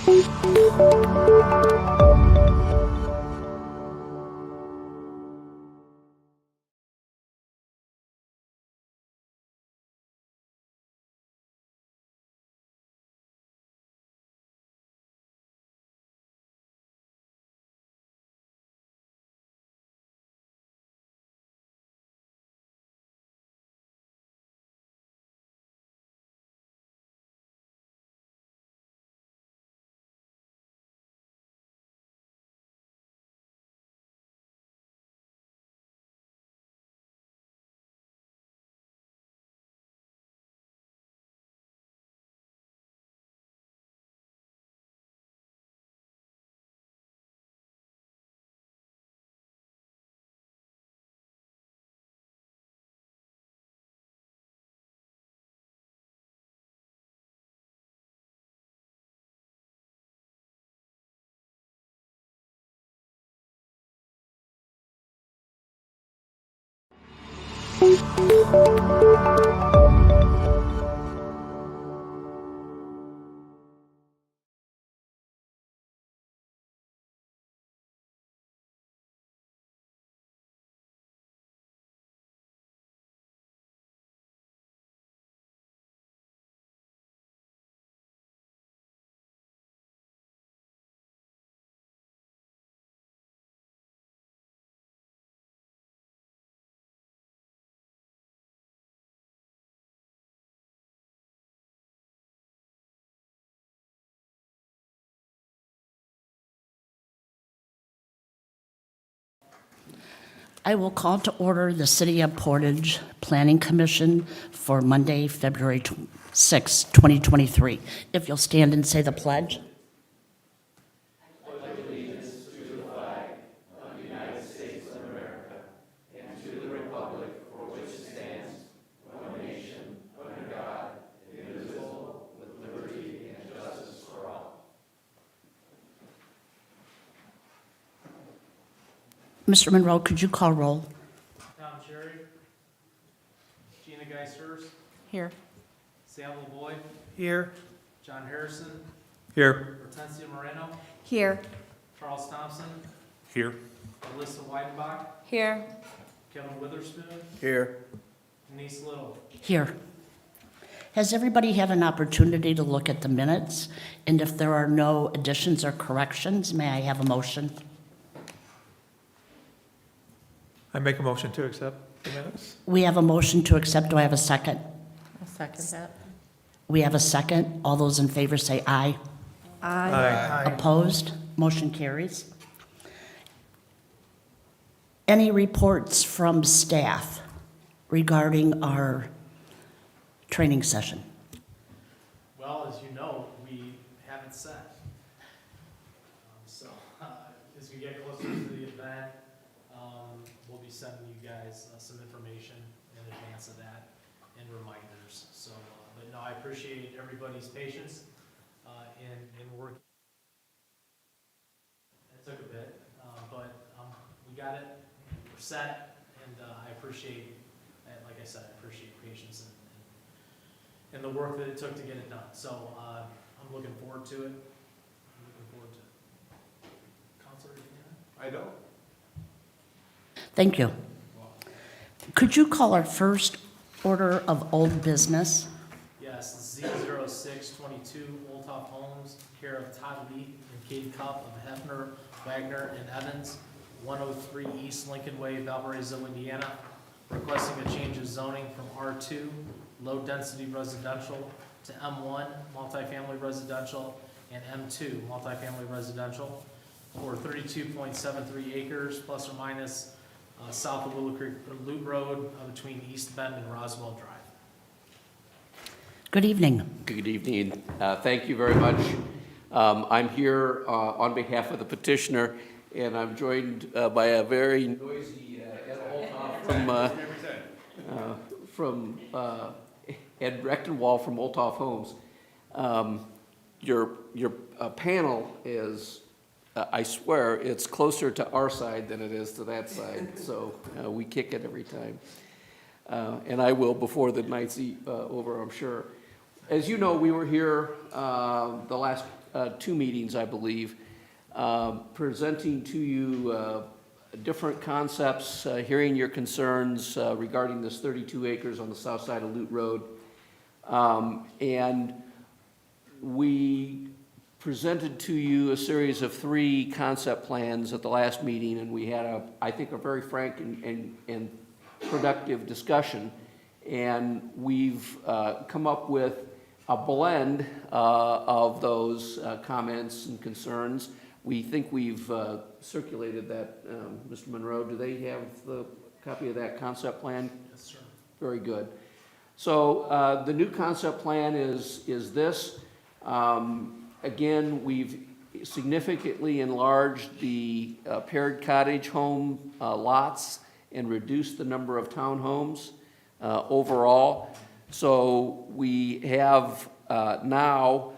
I will call to order the City of Portage Planning Commission for Monday, February 6, 2023. If you'll stand and say the pledge. Mr. Monroe, could you call roll? Tom Cherry. Gina Geisers. Here. Sam LeBoy. Here. John Harrison. Here. Hortensia Moreno. Here. Charles Thompson. Here. Alyssa Weidenbach. Here. Kevin Witherspoon. Here. Denise Little. Here. Has everybody had an opportunity to look at the minutes? And if there are no additions or corrections, may I have a motion? I make a motion to accept the minutes. We have a motion to accept. Do I have a second? I'll second that. We have a second. All those in favor say aye. Aye. Opposed? Motion carries. Any reports from staff regarding our training session? Well, as you know, we haven't set. So as we get closer to the event, we'll be sending you guys some information in advance of that and reminders. So, but no, I appreciate everybody's patience in working. It took a bit, but we got it. We're set, and I appreciate, like I said, I appreciate patience and the work that it took to get it done. So I'm looking forward to it. I'm looking forward to it. Counselor, anything? I don't. Thank you. Could you call our first order of old business? Yes, Z0622 Old Top Homes, care of Todd Lee and Katie Cup of Hefner, Wagner, and Evans, 103 East Lincoln Way, Valparaiso, Indiana, requesting a change of zoning from R2, low-density residential, to M1, multifamily residential, and M2, multifamily residential, for 32.73 acres, plus or minus, south of Willow Creek Loop Road, between East Bend and Roswell Drive. Good evening. Good evening. Thank you very much. I'm here on behalf of the petitioner, and I'm joined by a very noisy Ed Olthoff from Ed Rechtenwall from Olthoff Homes. Your panel is, I swear, it's closer to our side than it is to that side, so we kick it every time. And I will before the night's over, I'm sure. As you know, we were here the last two meetings, I believe, presenting to you different concepts, hearing your concerns regarding this 32 acres on the south side of Lute Road. And we presented to you a series of 3 concept plans at the last meeting, and we had, I think, a very frank and productive discussion. And we've come up with a blend of those comments and concerns. We think we've circulated that, Mr. Monroe. Do they have the copy of that concept plan? Yes, sir. Very good. So the new concept plan is this. Again, we've significantly enlarged the paired cottage home lots and reduced the number of townhomes overall. So we have now,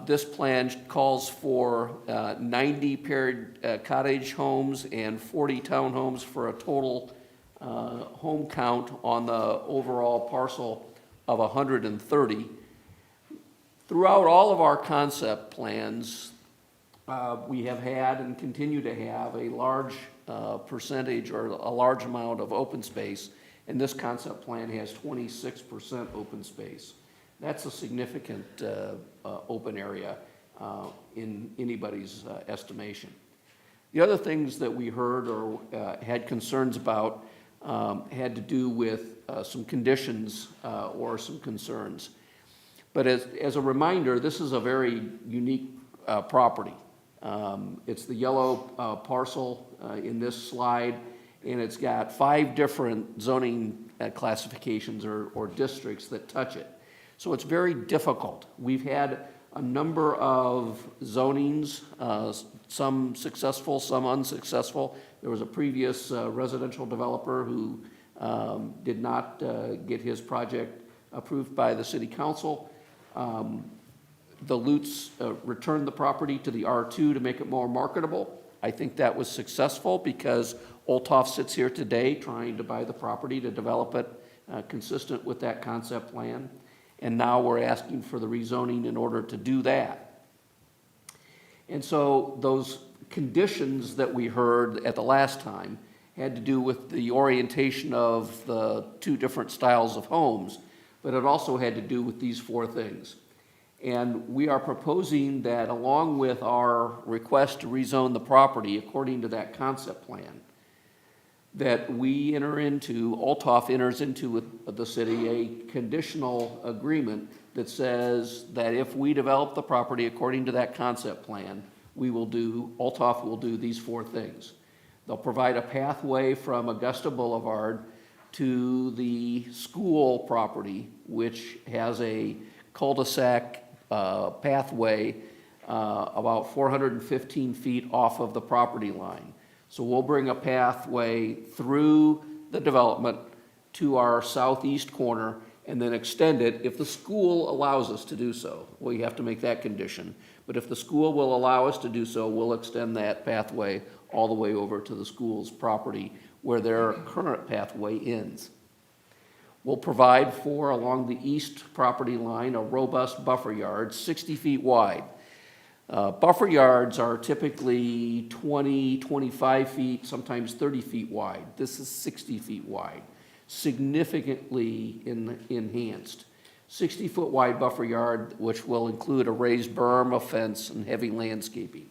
this plan calls for 90 paired cottage homes and 40 townhomes for a total home count on the overall parcel of 130. Throughout all of our concept plans, we have had and continue to have a large percentage or a large amount of open space, and this concept plan has 26% open space. That's a significant open area in anybody's estimation. The other things that we heard or had concerns about had to do with some conditions or some concerns. But as a reminder, this is a very unique property. It's the yellow parcel in this slide, and it's got 5 different zoning classifications or districts that touch it. So it's very difficult. We've had a number of zonings, some successful, some unsuccessful. There was a previous residential developer who did not get his project approved by the city council. The Lutes returned the property to the R2 to make it more marketable. I think that was successful because Olthoff sits here today trying to buy the property to develop it consistent with that concept plan. And now we're asking for the rezoning in order to do that. And so those conditions that we heard at the last time had to do with the orientation of the 2 different styles of homes, but it also had to do with these 4 things. And we are proposing that along with our request to rezone the property according to that concept plan, that we Olthoff enters into with the city a conditional agreement that says that if we develop the property according to that concept plan, Olthoff will do these 4 things. They'll provide a pathway from Augusta Boulevard to the school property, which has a cul-de-sac pathway about 415 feet off of the property line. So we'll bring a pathway through the development to our southeast corner and then extend it if the school allows us to do so. We have to make that condition. But if the school will allow us to do so, we'll extend that pathway all the way over to the school's property where their current pathway ends. We'll provide for, along the east property line, a robust buffer yard, 60 feet wide. Buffer yards are typically 20, 25 feet, sometimes 30 feet wide. This is 60 feet wide, significantly enhanced. 60-foot wide buffer yard, which will include a raised berm, a fence, and heavy landscaping.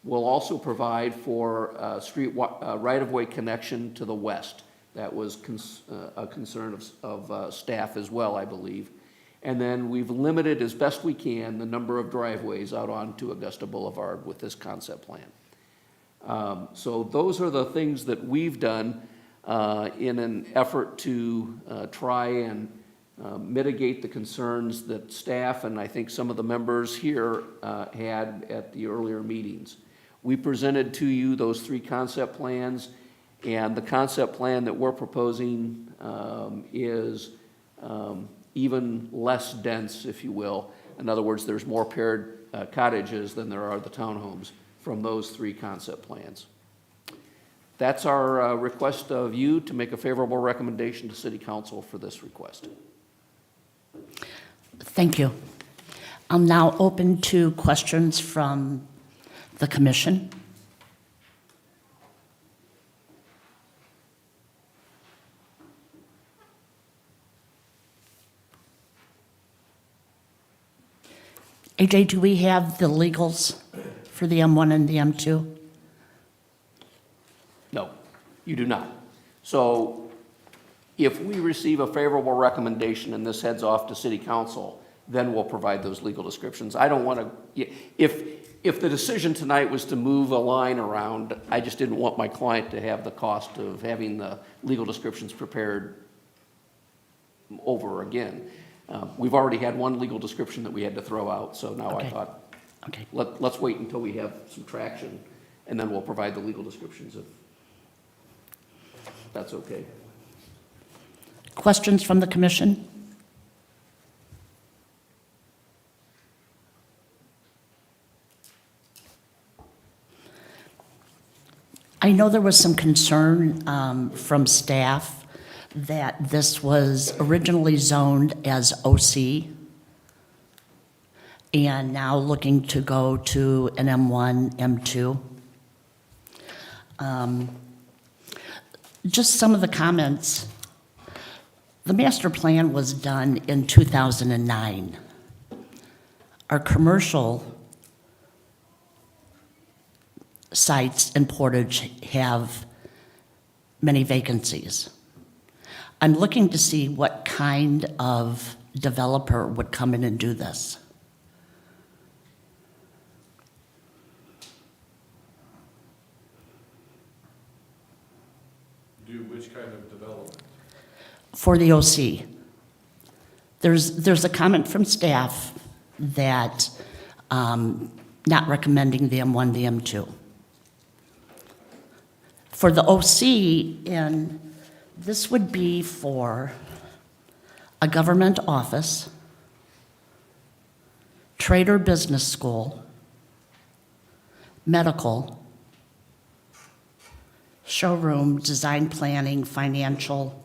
We'll also provide for street right-of-way connection to the west. That was a concern of staff as well, I believe. And then we've limited as best we can the number of driveways out onto Augusta Boulevard with this concept plan. So those are the things that we've done in an effort to try and mitigate the concerns that staff and I think some of the members here had at the earlier meetings. We presented to you those 3 concept plans, and the concept plan that we're proposing is even less dense, if you will. In other words, there's more paired cottages than there are the townhomes from those 3 concept plans. That's our request of you to make a favorable recommendation to City Council for this request. Thank you. I'm now open to questions from the commission. AJ, do we have the legals for the M1 and the M2? No, you do not. So if we receive a favorable recommendation and this heads off to city council, then we'll provide those legal descriptions. I don't want to, if the decision tonight was to move a line around, I just didn't want my client to have the cost of having the legal descriptions prepared over again. We've already had one legal description that we had to throw out, so now I Okay. thought, Okay. let's wait until we have some traction, and then we'll provide the legal descriptions if that's okay. Questions from the commission? I know there was some concern from staff that this was originally zoned as OC and now looking to go to an M1, M2. Just some of the comments. The master plan was done in 2009. Our commercial sites in Portage have many vacancies. I'm looking to see what kind of developer would come in and do this. Do which kind of development? For the OC. There's a comment from staff that not recommending the M1, the M2. For the OC, and this would be for a government office, trade or business school, medical, showroom, design planning, financial,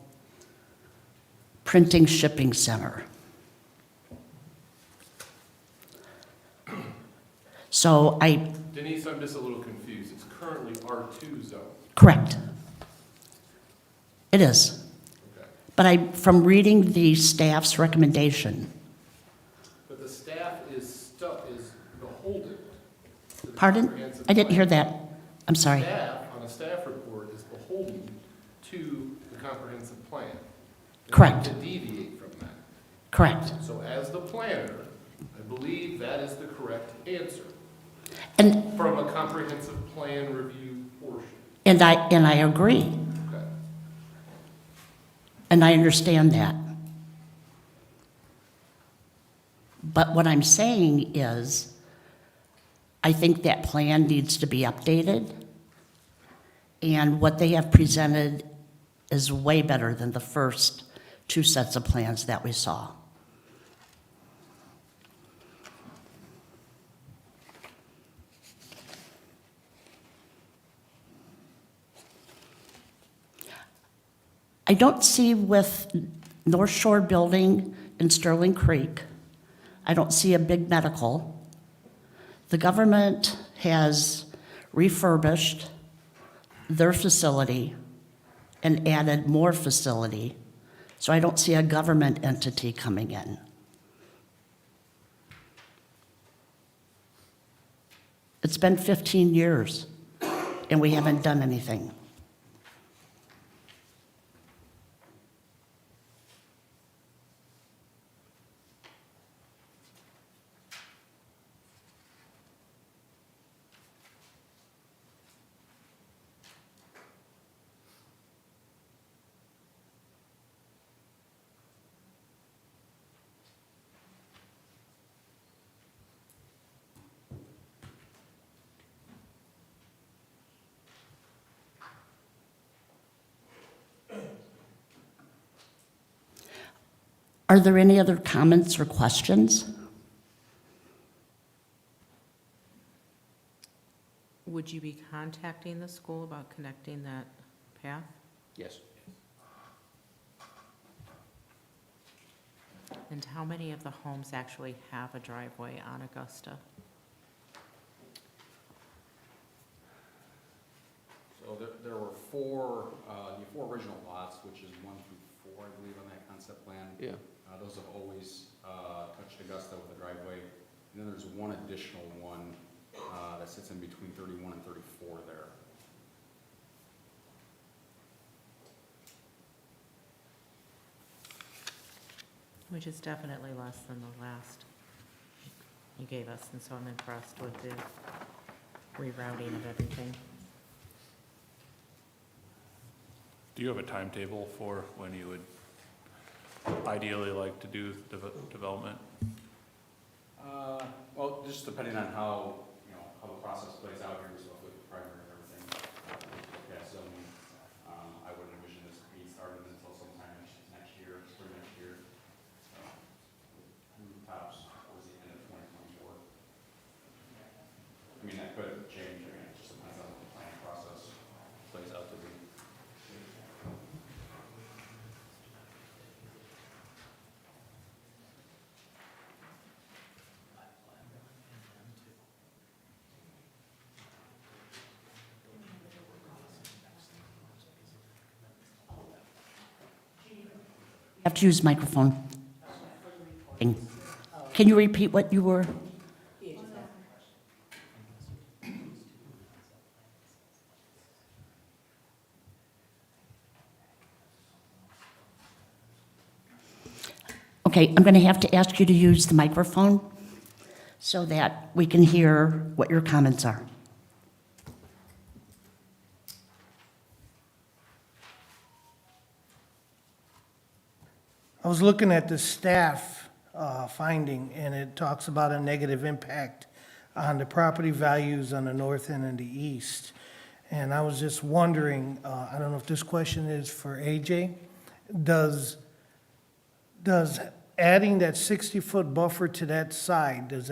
printing, shipping center. So Denise, I'm just a little confused. It's currently R2 zone. correct. It is. Okay. But from reading the staff's recommendation, But the staff is beholden to the pardon? comprehensive I didn't plan. hear that. I'm sorry. Staff, on a staff report, is beholden to the comprehensive plan. They Correct. need to deviate from that. Correct. So as the planner, I believe that is the correct answer And, from a comprehensive plan review portion. and I agree. Okay. And I understand that. But what I'm saying is, I think that plan needs to be updated. And what they have presented is way better than the first two sets of plans that we saw. I don't see with North Shore Building in Sterling Creek, I don't see a big medical. The government has refurbished their facility and added more facility, so I don't see a government entity coming in. It's been 15 years, and we haven't done anything. Are there any other comments or questions? Would you be contacting the school about connecting that path? Yes. And how many of the homes actually have a driveway on Augusta? So there were four, the four original lots, which is 1 through 4, I believe, on that concept plan. Yeah. Those have always touched Augusta with a driveway. And then there's one additional one that sits in between 31 and 34 there. Which is definitely less than the last you gave us, and so I'm impressed with the rerouting of everything. Do you have a timetable for when you would ideally like to do development? Well, just depending on how, how the process plays out here, so with the primary and everything. Yeah, so, I wouldn't envision this being started until sometime next year, spring next year. Tops towards the end of 2024. I mean, that could change, it just depends on what the planning process plays out to be. You have to use microphone. Can you repeat what you were? Okay, I'm going to have to ask you to use the microphone so that we can hear what your comments are. I was looking at the staff finding, and it talks about a negative impact on the property values on the north end and the east. And I was just wondering, I don't know if this question is for AJ, does adding that 60-foot buffer to that side, does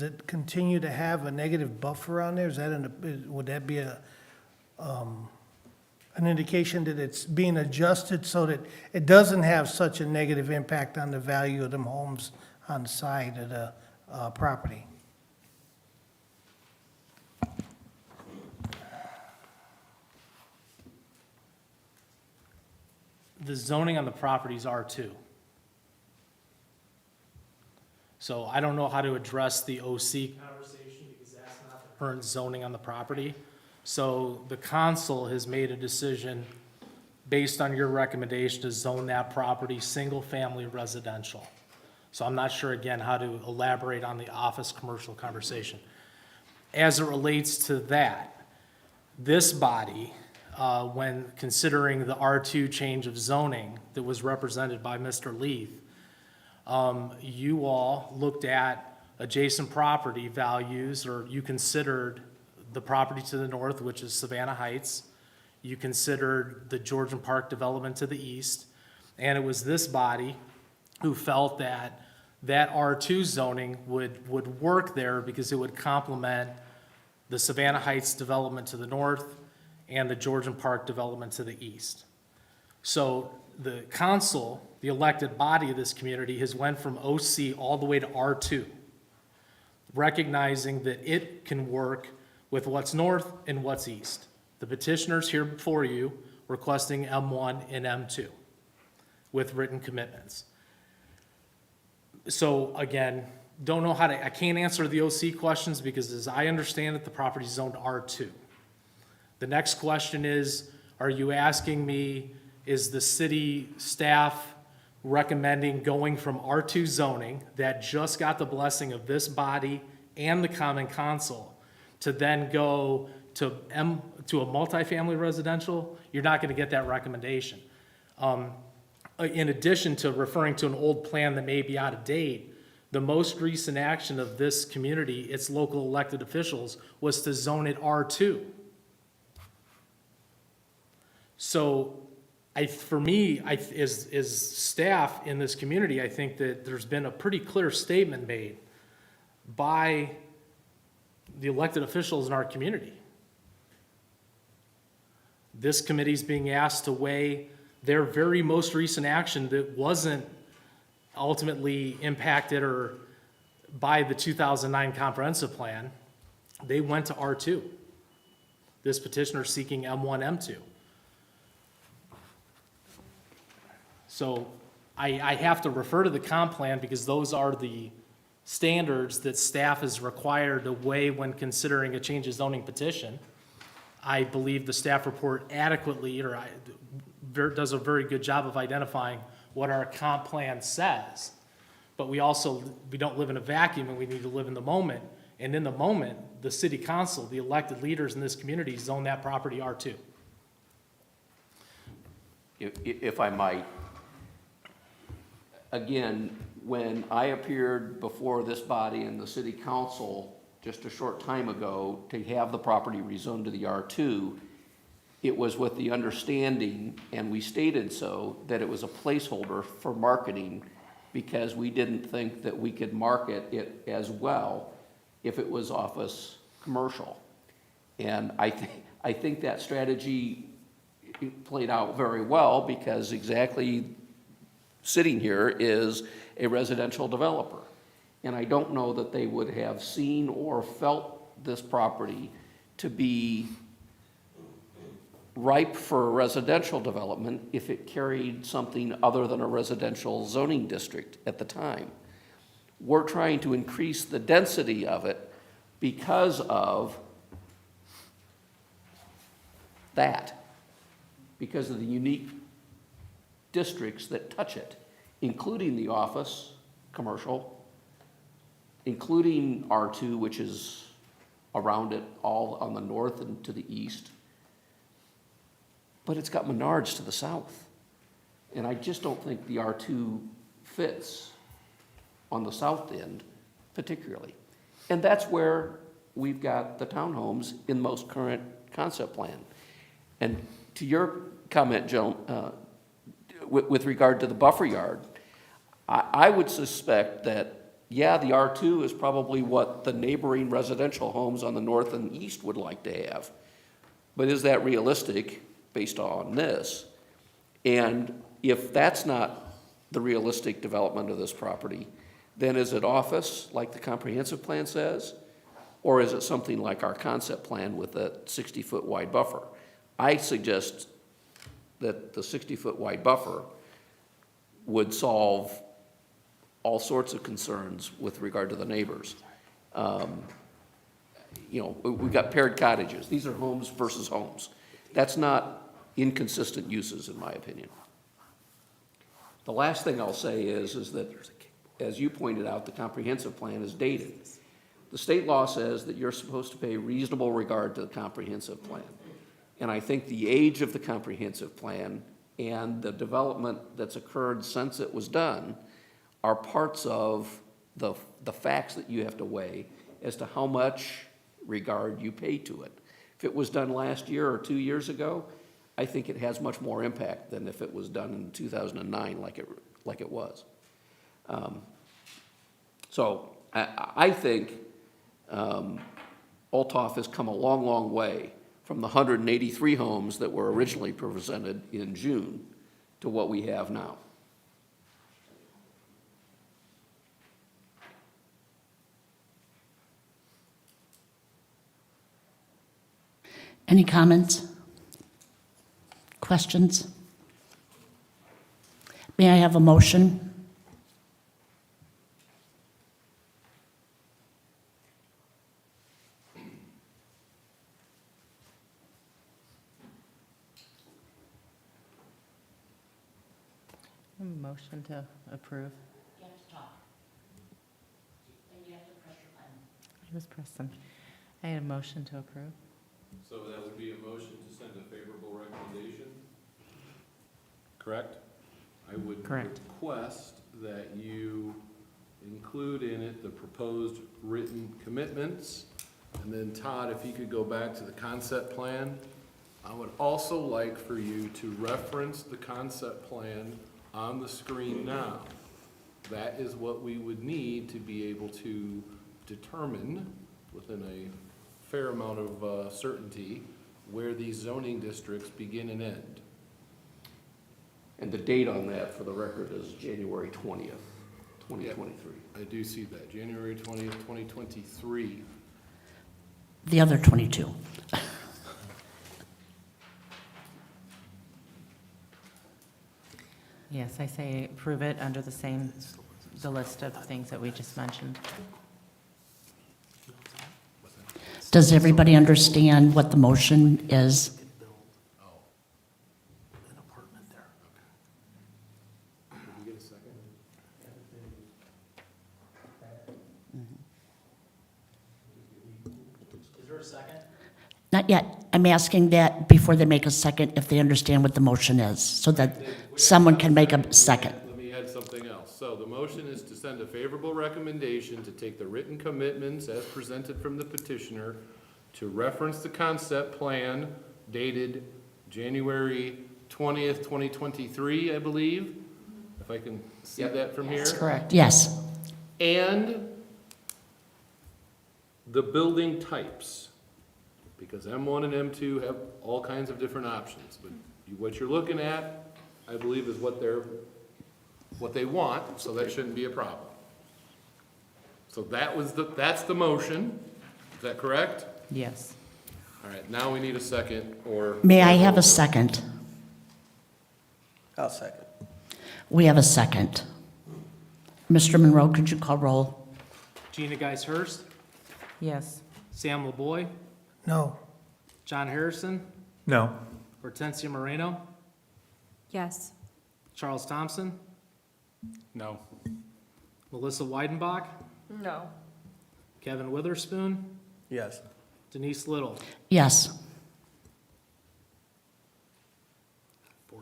it continue to have a negative buffer on there? Is that would that be an indication that it's being adjusted so that it doesn't have such a negative impact on the value of them homes on the side of the property? The zoning on the property is R2. So I don't know how to address the OC conversation because that's not the current zoning on the property. So the council has made a decision based on your recommendation to zone that property single-family residential. So I'm not sure, again, how to elaborate on the office commercial conversation. As it relates to that, this body, when considering the R2 change of zoning that was represented by Mr. Leith, you all looked at adjacent property values, or you considered the property to the north, which is Savannah Heights. You considered the Georgian Park development to the east. And it was this body who felt that that R2 zoning would work there because it would complement the Savannah Heights development to the north and the Georgian Park development to the east. So the council, the elected body of this community, has went from OC all the way to R2, recognizing that it can work with what's north and what's east. The petitioners here before you requesting M1 and M2 with written commitments. So again, don't know how to, I can't answer the OC questions because as I understand it, the property is zoned R2. The next question is, are you asking me, is the city staff recommending going from R2 zoning that just got the blessing of this body and the common council to then go to a multifamily residential? You're not gonna get that recommendation. In addition to referring to an old plan that may be out of date, the most recent action of this community, its local elected officials, was to zone it R2. So for me, as staff in this community, I think that there's been a pretty clear statement made by the elected officials in our community. This committee is being asked to weigh their very most recent action that wasn't ultimately impacted or by the 2009 comprehensive plan, they went to R2. This petitioner seeking M1, M2. So I have to refer to the comp plan because those are the standards that staff is required to weigh when considering a change of zoning petition. I believe the staff report adequately does a very good job of identifying what our comp plan says. But we don't live in a vacuum, and we need to live in the moment. And in the moment, the city council, the elected leaders in this community, zone that property R2. If I might, again, when I appeared before this body and the city council just a short time ago to have the property rezoned to the R2, it was with the understanding, and we stated so, that it was a placeholder for marketing because we didn't think that we could market it as well if it was office commercial. And I think that strategy played out very well because exactly sitting here is a residential developer. And I don't know that they would have seen or felt this property to be ripe for residential development if it carried something other than a residential zoning district at the time. We're trying to increase the density of it because of that, because of the unique districts that touch it, including the office, commercial, including R2, which is around it all on the north and to the east. But it's got Menards to the south. And I just don't think the R2 fits on the south end particularly. And that's where we've got the townhomes in most current concept plan. And to your comment, Joe, with regard to the buffer yard, I would suspect that, yeah, the R2 is probably what the neighboring residential homes on the north and east would like to have. But is that realistic based on this? And if that's not the realistic development of this property, then is it office, like the comprehensive plan says? Or is it something like our concept plan with a 60-foot wide buffer? I suggest that the 60-foot wide buffer would solve all sorts of concerns with regard to the neighbors. We've got paired cottages. These are homes versus homes. That's not inconsistent uses, in my opinion. The last thing I'll say is that, as you pointed out, the comprehensive plan is dated. The state law says that you're supposed to pay reasonable regard to the comprehensive plan. And I think the age of the comprehensive plan and the development that's occurred since it was done are parts of the facts that you have to weigh as to how much regard you pay to it. If it was done last year or 2 years ago, I think it has much more impact than if it was done in 2009 like it was. So I think Olthoff has come a long, long way from the 183 homes that were originally presented in June to what we have now. Any comments? Questions? May I have a motion? Motion to approve. You have to talk. And you have to press your button. I was pressing. I had a motion to approve. So that would be a motion to send a favorable recommendation? Correct? I would Correct. request that you include in it the proposed written commitments. And then Todd, if you could go back to the concept plan. I would also like for you to reference the concept plan on the screen now. That is what we would need to be able to determine within a fair amount of certainty where these zoning districts begin and end. And the date on that, for the record, is January 20th. 2023. I do see that, January 20th, 2023. The other 22. Yes, I say approve it under the list of things that we just mentioned. Does everybody understand what the motion is? Did you get a second? Is there a second? Not yet. I'm asking that before they make a second, if they understand what the motion is, so that someone can make a second. Let me add something else. So the motion is to send a favorable recommendation to take the written commitments as presented from the petitioner to reference the concept plan dated January 20th, 2023, I believe, if I can see Yep. that from here. That's correct. Yes. And the building types, because M1 and M2 have all kinds of different options, but what you're looking at, I believe, is what they want, so that shouldn't be a problem. So that's the motion, is that correct? Yes. All right, now we need a second, or. May I have a second? I'll second. We have a second. Mr. Monroe, could you call roll? Gina Geis Hurst, Yes. Sam LaBoy, No. John Harrison, No. Hortensia Moreno, Yes. Charles Thompson, No. Melissa Weidenbach, No. Kevin Witherspoon, Yes. Denise Little. Yes. 4-4.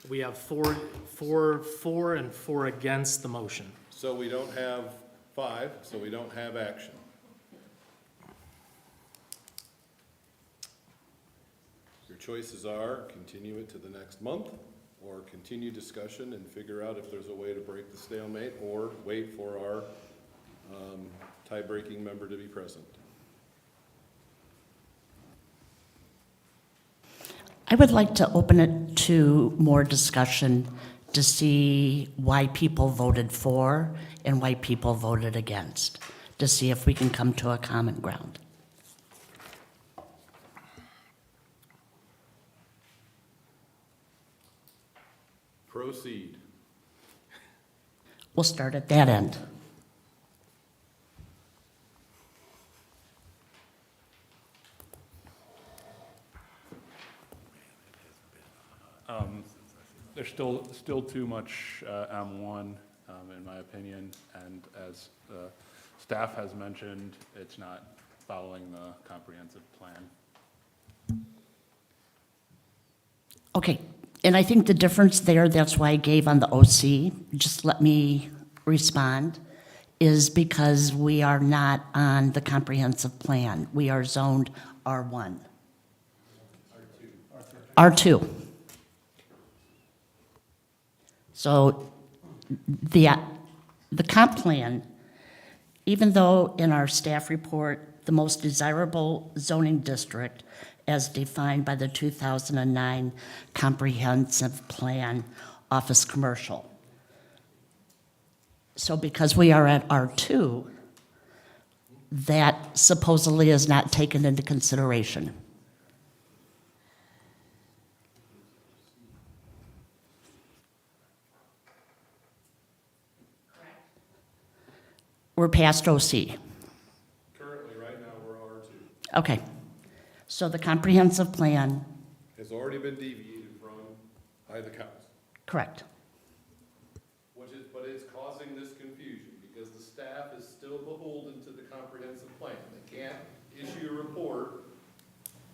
We have four and four against the motion. So we don't have 5, so we don't have action. Your choices are continue it to the next month, or continue discussion and figure out if there's a way to break the stalemate, or wait for our tie-breaking member to be present. I would like to open it to more discussion to see why people voted for and why people voted against, to see if we can come to a common ground. Proceed. We'll start at that end. There's still too much M1, in my opinion, and as staff has mentioned, it's not following the comprehensive plan. Okay, and I think the difference there, that's why I gave on the OC, just let me respond, is because we are not on the comprehensive plan. We are zoned R1. R2. So the comp plan, even though in our staff report, the most desirable zoning district as defined by the 2009 comprehensive plan, office commercial. So because we are at R2, that supposedly is not taken into consideration. We're past OC. Currently, right now, we're R2. Okay. So the comprehensive plan, Has already been deviated from by the council. correct. But it's causing this confusion because the staff is still beholden to the comprehensive plan. They can't issue a report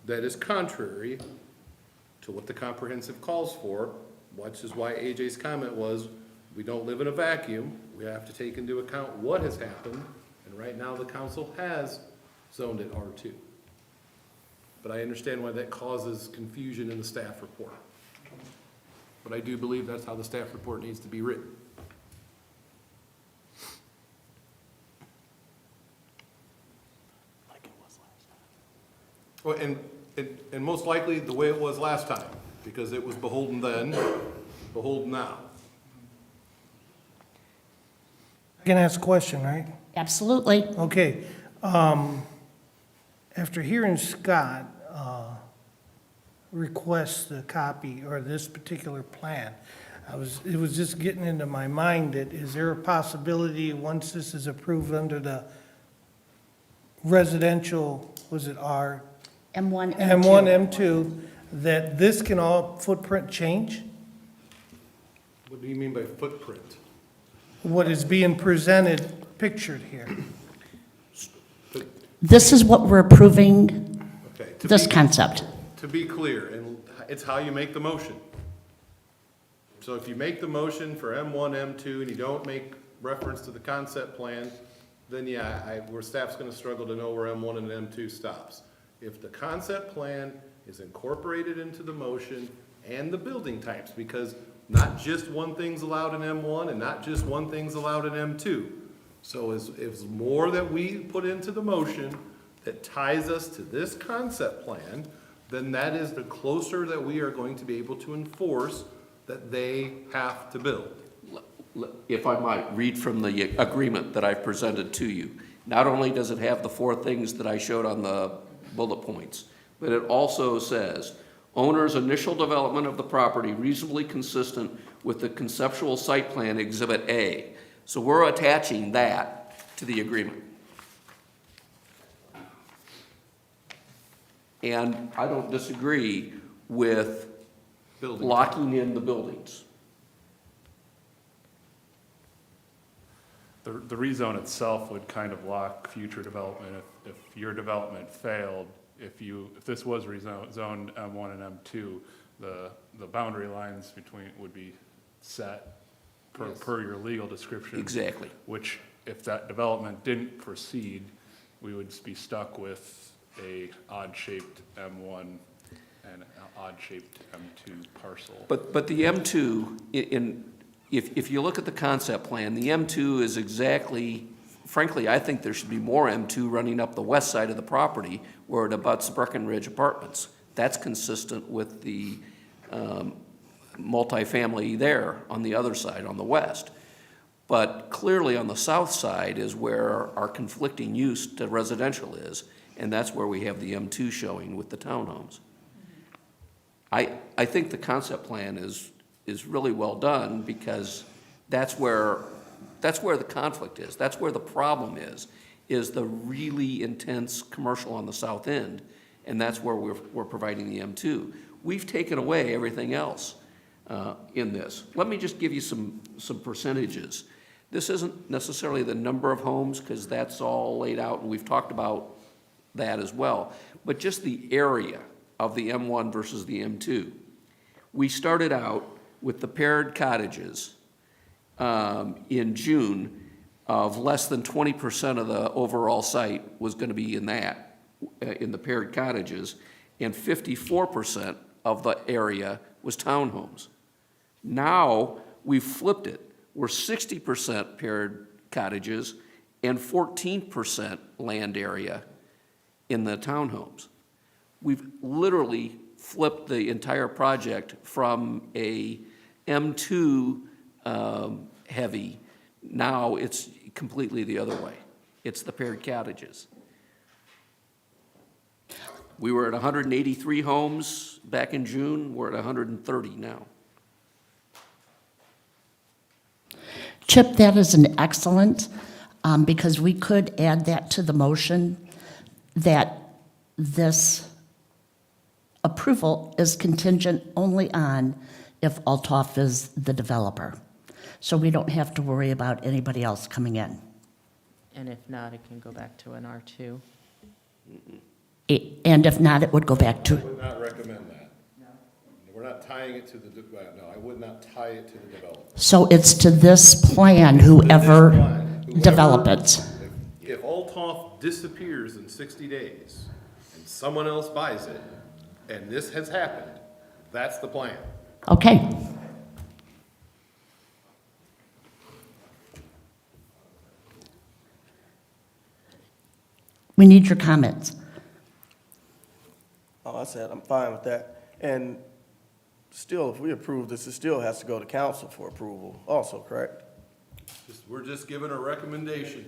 that is contrary to what the comprehensive calls for, which is why AJ's comment was, we don't live in a vacuum. We have to take into account what has happened, and right now the council has zoned it R2. But I understand why that causes confusion in the staff report. But I do believe that's how the staff report needs to be written. Well, and most likely the way it was last time, because it was beholden then behold now. I can ask a question, right? Absolutely. Okay, after hearing Scott request the copy or this particular plan, it was just getting into my mind that, is there a possibility, once this is approved under the residential, was it R? M1, M1, M2, that this can all footprint change? What do you mean by footprint? What is being presented, pictured here? This is what we're approving, Okay, this concept. to be clear, and it's how you make the motion. So if you make the motion for M1, M2, and you don't make reference to the concept plan, then yeah, where staff's gonna struggle to know where M1 and M2 stops. If the concept plan is incorporated into the motion and the building types, because not just one thing's allowed in M1 and not just one thing's allowed in M2. So is more that we put into the motion that ties us to this concept plan, then that is the closer that we are going to be able to enforce that they have to build. If I might, read from the agreement that I've presented to you. Not only does it have the 4 things that I showed on the bullet points, but it also says, owner's initial development of the property reasonably consistent with the conceptual site plan Exhibit A. So we're attaching that to the agreement. And I don't disagree with Building. locking in the buildings. The rezone itself would kind of lock future development if your development failed. If this was rezoned M1 and M2, the boundary lines between would be set per your legal description. Exactly. Which, if that development didn't proceed, we would be stuck with a odd-shaped M1 and an odd-shaped M2 parcel. But the M2, if you look at the concept plan, the M2 is exactly, frankly, I think there should be more M2 running up the west side of the property where it abuts Breckenridge Apartments. That's consistent with the multifamily there on the other side, on the west. But clearly on the south side is where our conflicting use to residential is, and that's where we have the M2 showing with the townhomes. I think the concept plan is really well done because that's where the conflict is. That's where the problem is the really intense commercial on the south end, and that's where we're providing the M2. We've taken away everything else in this. Let me just give you some percentages. This isn't necessarily the number of homes, because that's all laid out, and we've talked about that as well, but just the area of the M1 versus the M2. We started out with the paired cottages in June of less than 20% of the overall site was going to be in the paired cottages, and 54% of the area was townhomes. Now we've flipped it. We're 60% paired cottages and 14% land area in the townhomes. We've literally flipped the entire project from a M2 heavy. Now it's completely the other way. It's the paired cottages. We were at 183 homes back in June. We're at 130 now. Chip, that is an excellent, because we could add that to the motion, that this approval is contingent only on if Altoff is the developer. So we don't have to worry about anybody else coming in. And if not, it can go back to an R2. And if not, it would go back I to, would not recommend that. We're not tying it to no, I would not tie it to the developer. so it's to this plan, whoever develop it. If Altoff disappears in 60 days and someone else buys it, and this has happened, that's the plan. Okay. We need your comments. Oh, I said, I'm fine with that. And Still, if we approve this, it still has to go to council for approval also, correct? We're just giving a recommendation.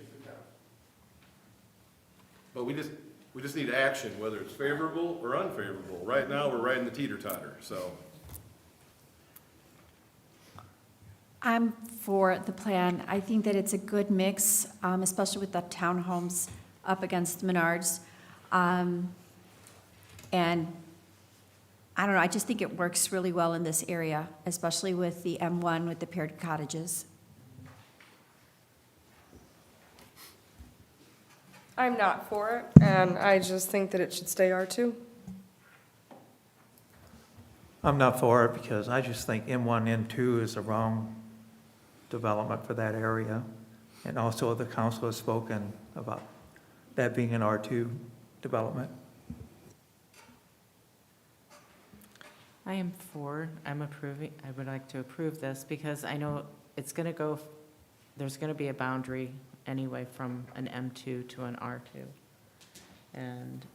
But we just need action, whether it's favorable or unfavorable. Right now, we're riding the teeter-totter, so. I'm for the plan. I think that it's a good mix, especially with the townhomes up against Menards. And I don't know, I just think it works really well in this area, especially with the M1 with the paired cottages. I'm not for it, and I just think that it should stay R2. I'm not for it because I just think M1, M2 is the wrong development for that area. And also the council has spoken about that being an R2 development. I'm approving, I would like to approve this because I know it's going to go, there's going to be a boundary anyway from an M2 to an R2. And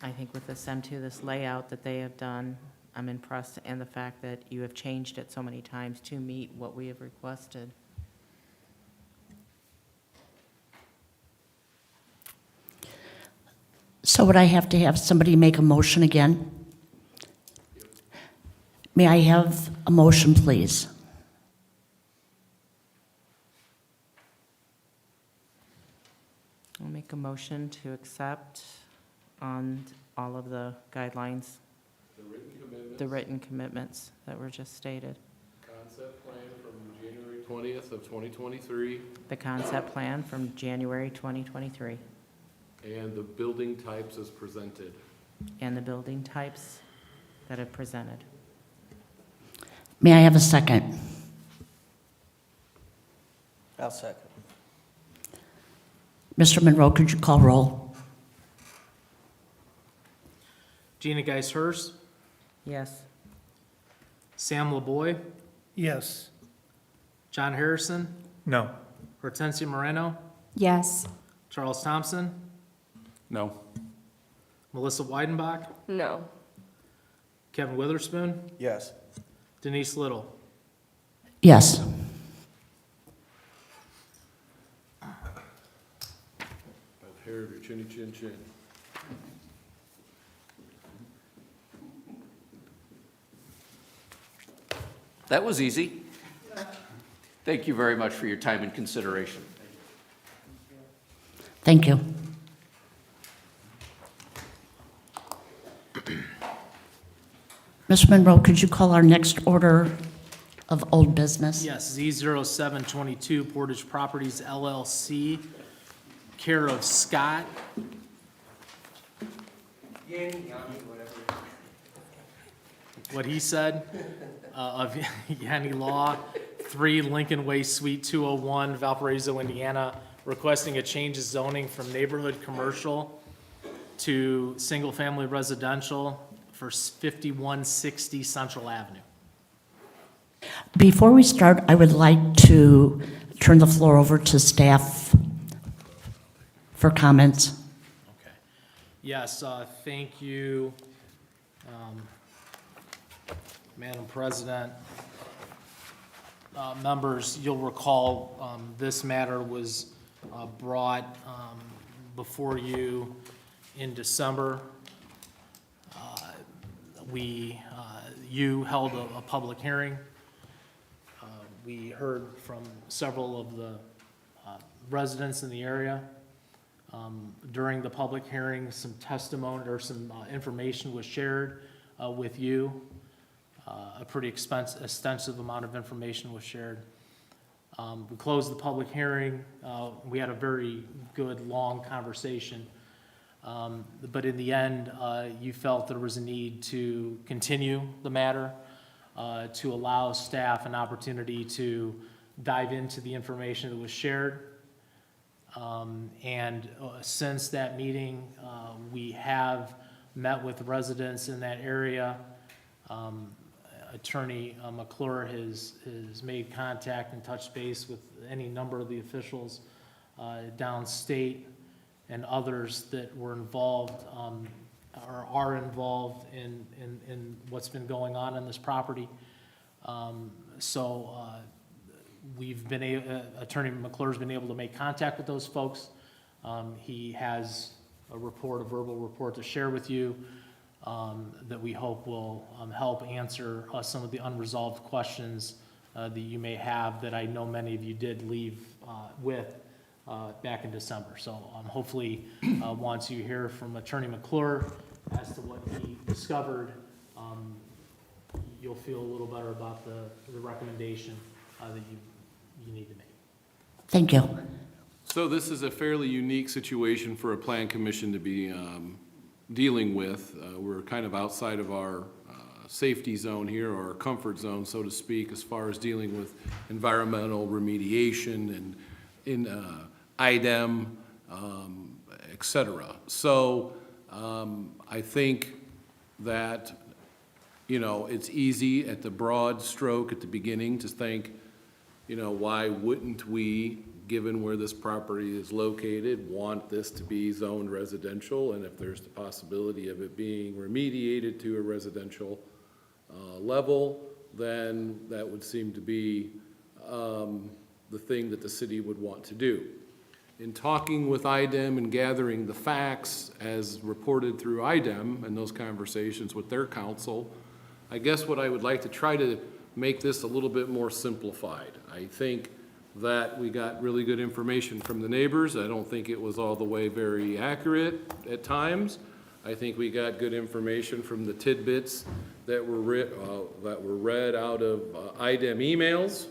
I think with this M2, this layout that they have done, I'm impressed, and the fact that you have changed it so many times to meet what we have requested. So would I have to have somebody make a motion again? May I have a motion, please? I'll make a motion to accept on all of the guidelines, the written commitments that were just stated. Concept plan from January 20th of 2023, The concept plan from January 2023, and the building types as presented. and the building types that have presented. May I have a second? I'll second. Mr. Monroe, could you call roll? Gina Geis-Hurst, Yes. Sam LaBoy, Yes. John Harrison, No. Hortensia Moreno, Yes. Charles Thompson, No. Melissa Weidenbach, No. Kevin Witherspoon, Yes. Denise Little. Yes. I've heard your chinny chin chin. That was easy. Thank you very much for your time and consideration. Thank you. Mr. Monroe, could you call our next order of old business? Yes, Z0722 Portage Properties LLC, care of Scott. What he said, of Yanni Law, 3 Lincoln Way Suite 201, Valparaiso, Indiana, requesting a change of zoning from neighborhood commercial to single-family residential for 5160 Central Avenue. Before we start, I would like to turn the floor over to staff for comments. Okay. Yes, thank you, Madam President. Members, you'll recall this matter was brought before you in December. You held a public hearing. We heard from several of the residents in the area. During the public hearing, some testimony or some information was shared with you. A pretty extensive amount of information was shared. We closed the public hearing. We had a very good, long conversation. But in the end, you felt there was a need to continue the matter, to allow staff an opportunity to dive into the information that was shared. And since that meeting, we have met with residents in that area. Attorney McClure has made contact and touched base with any number of the officials downstate and others that were involved. or are involved in what's been going on this property. We've been, Attorney McClure's been able to make contact with those folks. He has a verbal report to share with you that we hope will help answer some of the unresolved questions that you may have, that I know many of you did leave with back in December. So hopefully, once you hear from Attorney McClure as to what he discovered, you'll feel a little better about the recommendation that you need to make. Thank you. So this is a fairly unique situation for a plan commission to be dealing with. We're kind of outside of our safety zone here, or our comfort zone, so to speak, as far as dealing with environmental remediation and in IDEM, et cetera. So I think that, you know, it's easy at the broad stroke at the beginning to think, you know, why wouldn't we, given where this property is located, want this to be zoned residential? And if there's the possibility of it being remediated to a residential level, then that would seem to be the thing that the city would want to do. In talking with IDEM and gathering the facts as reported through IDEM and those conversations with their counsel, I guess what I would like to try to make this a little bit more simplified. I think that we got really good information from the neighbors. I don't think it was all the way very accurate at times. I think we got good information from the tidbits that were read out of IDEM emails.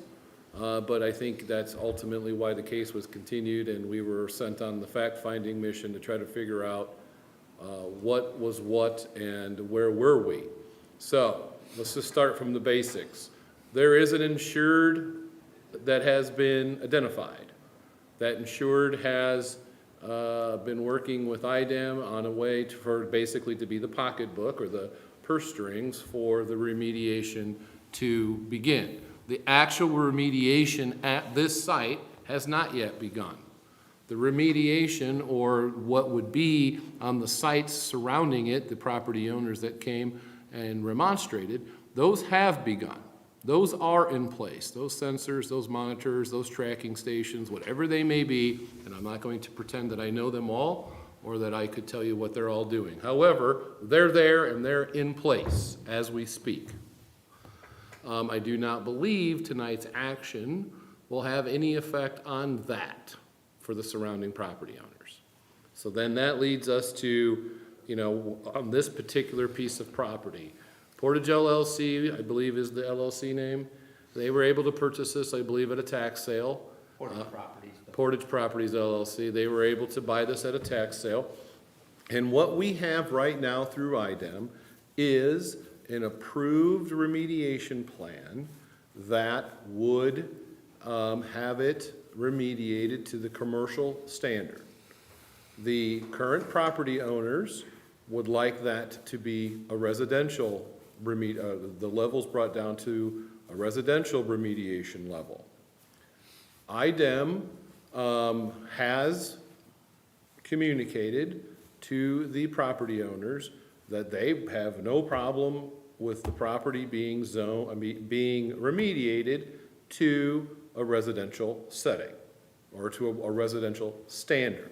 But I think that's ultimately why the case was continued, and we were sent on the fact-finding mission to try to figure out what was what and where were we. So let's just start from the basics. There is an insured that has been identified. That insured has been working with IDEM on a way for basically to be the pocketbook or the purse strings for the remediation to begin. The actual remediation at this site has not yet begun. The remediation, or what would be on the sites surrounding it, the property owners that came and remonstrated, those have begun. Those are in place. Those sensors, those monitors, those tracking stations, whatever they may be, and I'm not going to pretend that I know them all or that I could tell you what they're all doing. However, they're there and they're in place as we speak. I do not believe tonight's action will have any effect on that for the surrounding property owners. So then that leads us to, you know, on this particular piece of property, Portage LLC, I believe is the LLC name. They were able to purchase this, I believe, at a tax sale. Portage Properties. Portage Properties LLC. They were able to buy this at a tax sale. And what we have right now through IDEM is an approved remediation plan that would have it remediated to the commercial standard. The current property owners would like that to be a residential the levels brought down to a residential remediation level. IDEM has communicated to the property owners that they have no problem with the property being being remediated to a residential setting or to a residential standard.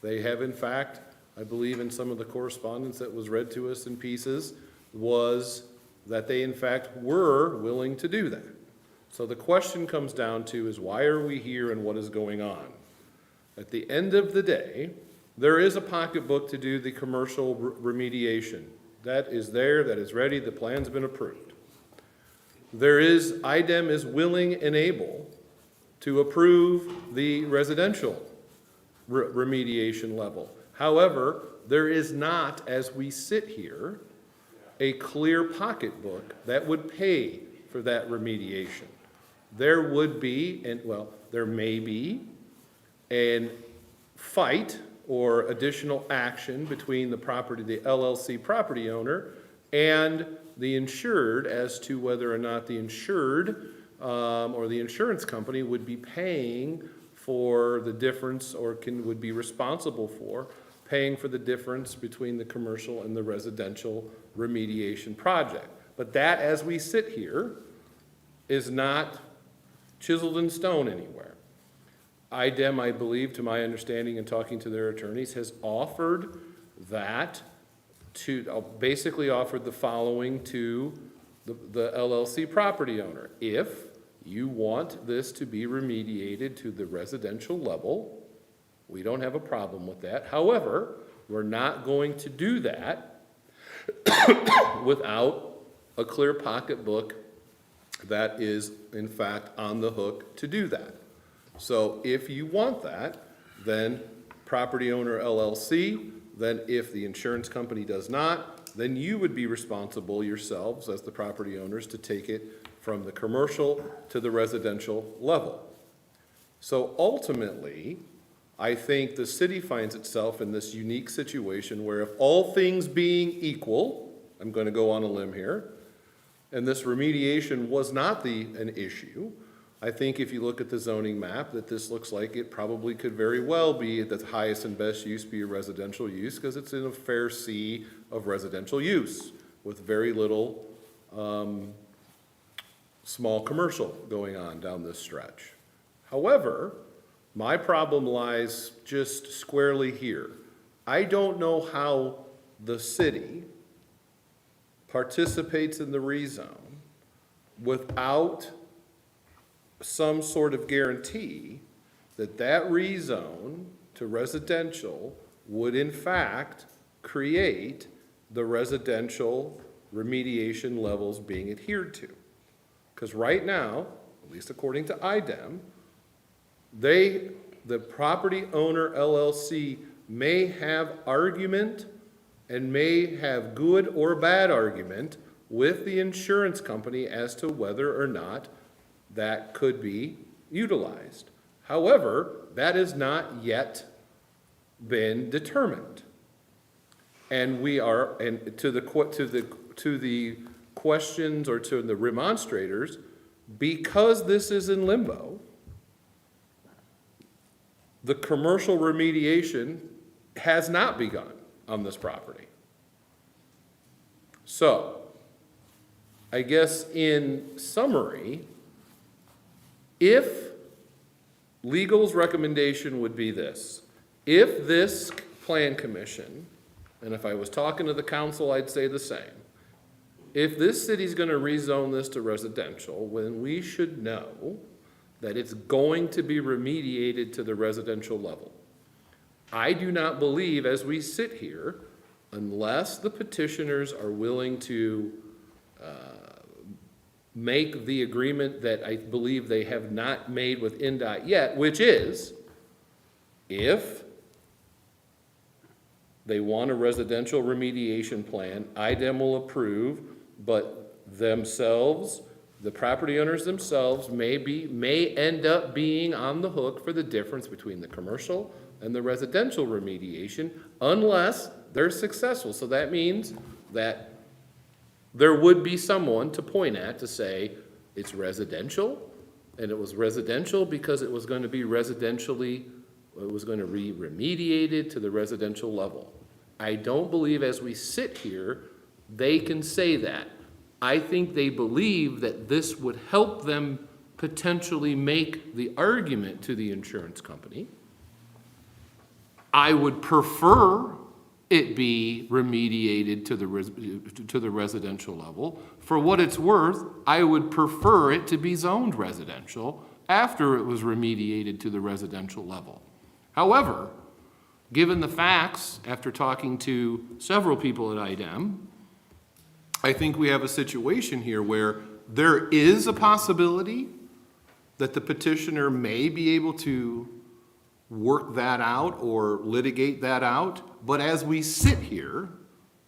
They have, in fact, I believe in some of the correspondence that was read to us in pieces, was that they in fact were willing to do that. So the question comes down to is why are we here and what is going on? At the end of the day, there is a pocketbook to do the commercial remediation. That is there, that is ready, the plan's been approved. IDEM is willing and able to approve the residential remediation level. However, there is not, as we sit here, a clear pocketbook that would pay for that remediation. There would be, and well, there may be, a fight or additional action between the LLC property owner and the insured as to whether or not the insured or the insurance company would be paying for the difference or would be responsible for paying for the difference between the commercial and the residential remediation project. But that, as we sit here, is not chiseled in stone anywhere. IDEM, I believe, to my understanding and talking to their attorneys, has offered that to, basically offered the following to the LLC property owner. If you want this to be remediated to the residential level, we don't have a problem with that. However, we're not going to do that without a clear pocketbook that is, in fact, on the hook to do that. So if you want that, then property owner LLC, then if the insurance company does not, then you would be responsible yourselves as the property owners to take it from the commercial to the residential level. So ultimately, I think the city finds itself in this unique situation where if all things being equal, I'm going to go on a limb here, and this remediation was not an issue, I think if you look at the zoning map, that this looks like it probably could very well be the highest and best use be a residential use because it's in a fair sea of residential use with very little small commercial going on down this stretch. However, my problem lies just squarely here. I don't know how the city participates in the rezone without some sort of guarantee that that rezone to residential would in fact create the residential remediation levels being adhered to. Because right now, at least according to IDEM, the property owner LLC may have argument and may have good or bad argument with the insurance company as to whether or not that could be utilized. However, that has not yet been determined. And we are, and to the questions or to the remonstrators, because this is in limbo, the commercial remediation has not begun on this property. So, I guess in summary, if legal's recommendation would be this, if this plan commission, and if I was talking to the council, I'd say the same, if this city's gonna rezone this to residential, then we should know that it's going to be remediated to the residential level. I do not believe, as we sit here, unless the petitioners are willing to make the agreement that I believe they have not made with NDOT yet, which is, if they want a residential remediation plan, IDEM will approve, but themselves, the property owners themselves may end up being on the hook for the difference between the commercial and the residential remediation unless they're successful. So that means that there would be someone to point at to say it's residential, and it was residential because it was going to be residentially, it was going to be remediated to the residential level. I don't believe as we sit here, they can say that. I think they believe that this would help them potentially make the argument to the insurance company. I would prefer it be remediated to the residential level. For what it's worth, I would prefer it to be zoned residential after it was remediated to the residential level. However, given the facts, after talking to several people at IDEM, I think we have a situation here where there is a possibility that the petitioner may be able to work that out or litigate that out. But as we sit here,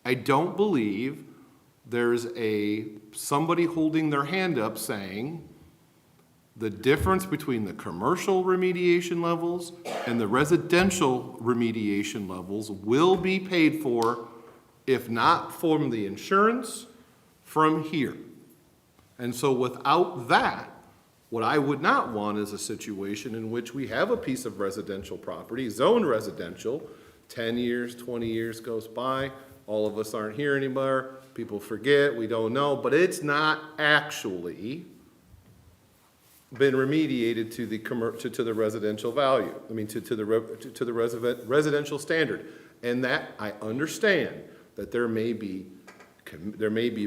I don't believe there's somebody holding their hand up saying the difference between the commercial remediation levels and the residential remediation levels will be paid for, if not from the insurance, from here. And so without that, what I would not want is a situation in which we have a piece of residential property, zoned residential, 10 years, 20 years goes by, all of us aren't here anymore, people forget, we don't know, but it's not actually been remediated to the to the residential value, I mean, to the residential standard. And that, I understand that there may be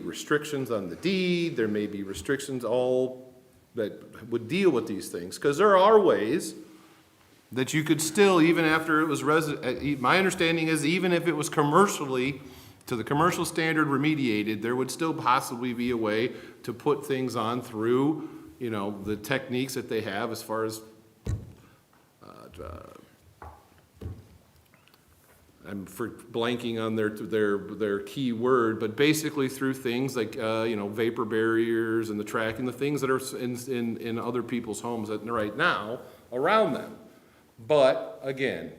restrictions on the deed, there may be restrictions all that would deal with these things, because there are ways that you could still, even after it was my understanding is even if it was commercially, to the commercial standard remediated, there would still possibly be a way to put things on through, you know, the techniques that they have as far as, I'm blanking on their key word, but basically through things like, you know, vapor barriers and the tracking, the things that are in other people's homes right now around them. But again,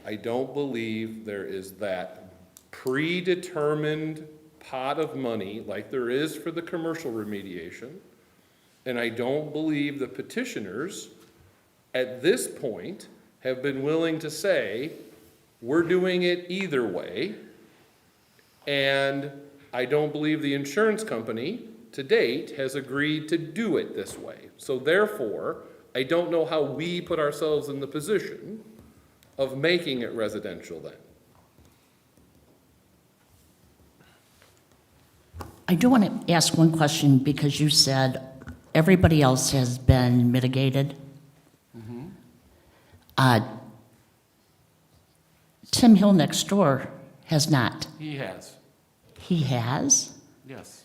I don't believe there is that predetermined pot of money like there is for the commercial remediation. And I don't believe the petitioners at this point have been willing to say, we're doing it either way. And I don't believe the insurance company to date has agreed to do it this way. So therefore, I don't know how we put ourselves in the position of making it residential then. I do want to ask one question because you said everybody else has been mitigated. Tim Hill next door has not. He has, He has? yes.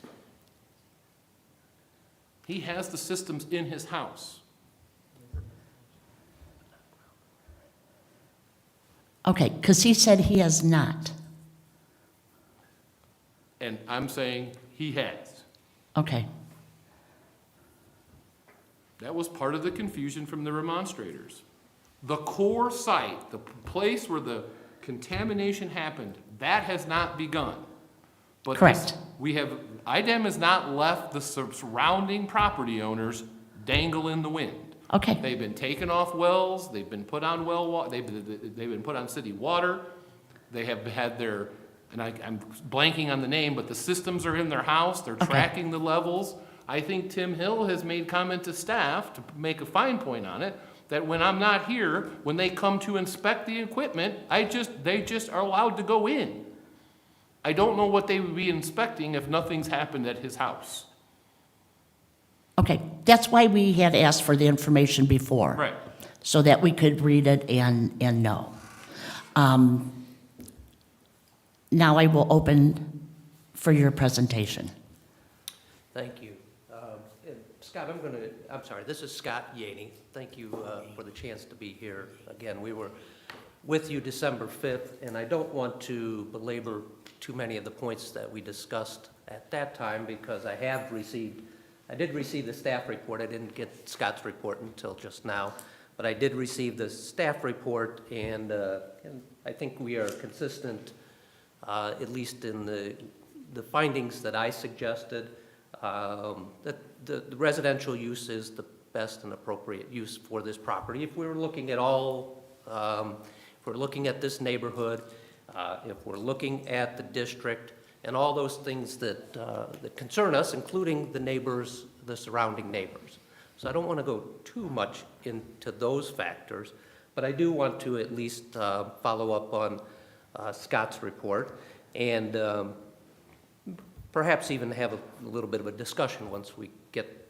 He has the systems in his house. Okay, because he said he has not. And I'm saying he has. Okay, That was part of the confusion from the remonstrators. The core site, the place where the contamination happened, that has not begun. But Correct. IDEM has not left the surrounding property owners dangle in the wind. okay, They've been taken off wells, they've been put on they've been put on city water, they have had their, and I'm blanking on the name, but the systems are in their house, they're tracking the levels. I think Tim Hill has made comment to staff, to make a fine point on it, that when I'm not here, when they come to inspect the equipment, they just are allowed to go in. I don't know what they would be inspecting if nothing's happened at his house. okay. That's why we had asked for the information before. Right. So that we could read it and know. Now I will open for your presentation. Thank you. And Scott, I'm sorry, this is Scott Yaney. Thank you for the chance to be here. Again, we were with you December 5th, and I don't want to belabor too many of the points that we discussed at that time because I did receive the staff report. I didn't get Scott's report until just now, but I did receive the staff report, and I think we are consistent, at least in the findings that I suggested, that the residential use is the best and appropriate use for this property. If we were looking at if we're looking at this neighborhood, if we're looking at the district, and all those things that concern us, including the neighbors, the surrounding neighbors. So I don't want to go too much into those factors, but I do want to at least follow up on Scott's report and perhaps even have a little bit of a discussion once we get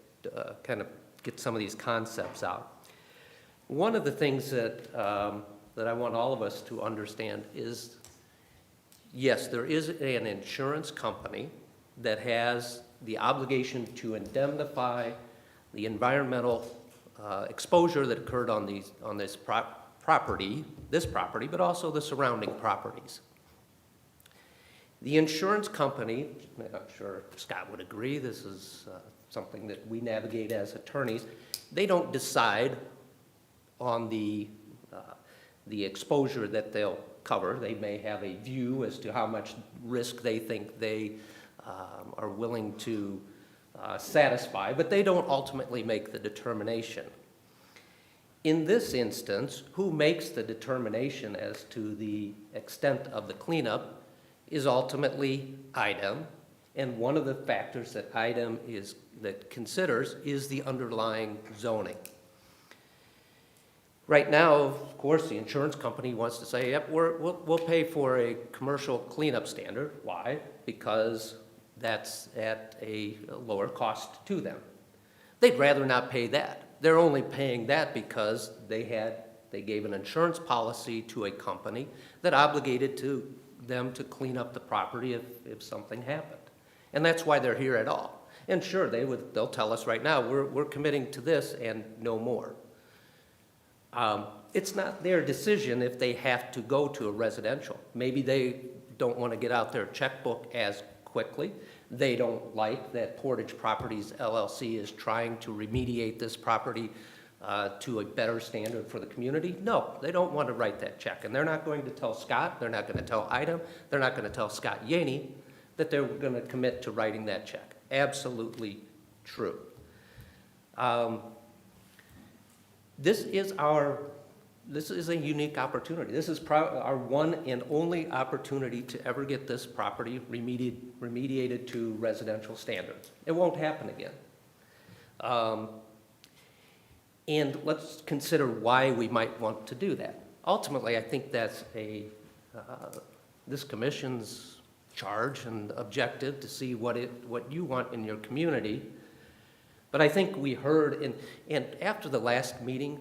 some of these concepts out. One of the things that I want all of us to understand is, yes, there is an insurance company that has the obligation to indemnify the environmental exposure that occurred on this property, but also the surrounding properties. The insurance company, I'm sure Scott would agree, this is something that we navigate as attorneys, they don't decide on the exposure that they'll cover. They may have a view as to how much risk they think they are willing to satisfy, but they don't ultimately make the determination. In this instance, who makes the determination as to the extent of the cleanup is ultimately IDEM, and one of the factors that IDEM considers is the underlying zoning. Right now, of course, the insurance company wants to say, yep, we'll pay for a commercial cleanup standard. Why? Because that's at a lower cost to them. They'd rather not pay that. They're only paying that because they gave an insurance policy to a company that obligated them to clean up the property if something happened. And that's why they're here at all. And sure, they'll tell us right now, we're committing to this and no more. It's not their decision if they have to go to a residential. Maybe they don't want to get out their checkbook as quickly. They don't like that Portage Properties LLC is trying to remediate this property to a better standard for the community. No, they don't want to write that check. And they're not going to tell Scott, they're not going to tell IDEM, they're not going to tell Scott Yaney that they're going to commit to writing that check. Absolutely true. This is a unique opportunity. This is our one and only opportunity to ever get this property remediated to residential standards. It won't happen again. And let's consider why we might want to do that. Ultimately, I think that's this commission's charge and objective to see what you want in your community. But I think we heard, and after the last meeting,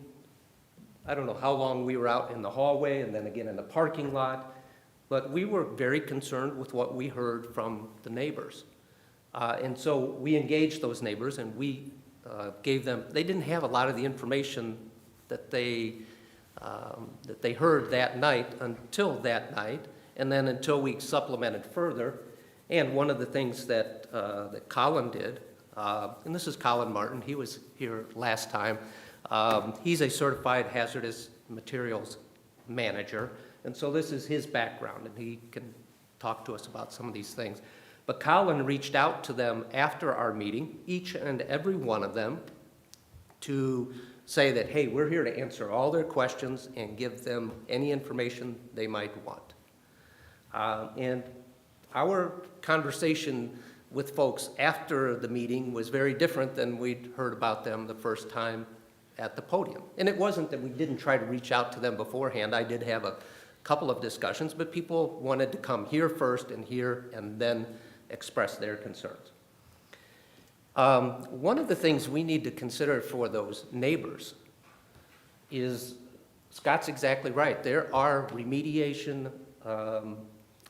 I don't know how long we were out in the hallway and then again in the parking lot, but we were very concerned with what we heard from the neighbors. And so we engaged those neighbors and we gave them, they didn't have a lot of the information that they heard that night until that night, and then until we supplemented further. And one of the things that Colin did, and this is Colin Martin, he was here last time. He's a certified hazardous materials manager, and so this is his background, and he can talk to us about some of these things. But Colin reached out to them after our meeting, each and every one of them, to say that, hey, we're here to answer all their questions and give them any information they might want. And our conversation with folks after the meeting was very different than we'd heard about them the first time at the podium. And it wasn't that we didn't try to reach out to them beforehand. I did have a couple of discussions, but people wanted to come here first and here and then express their concerns. One of the things we need to consider for those neighbors is, Scott's exactly right, there are remediation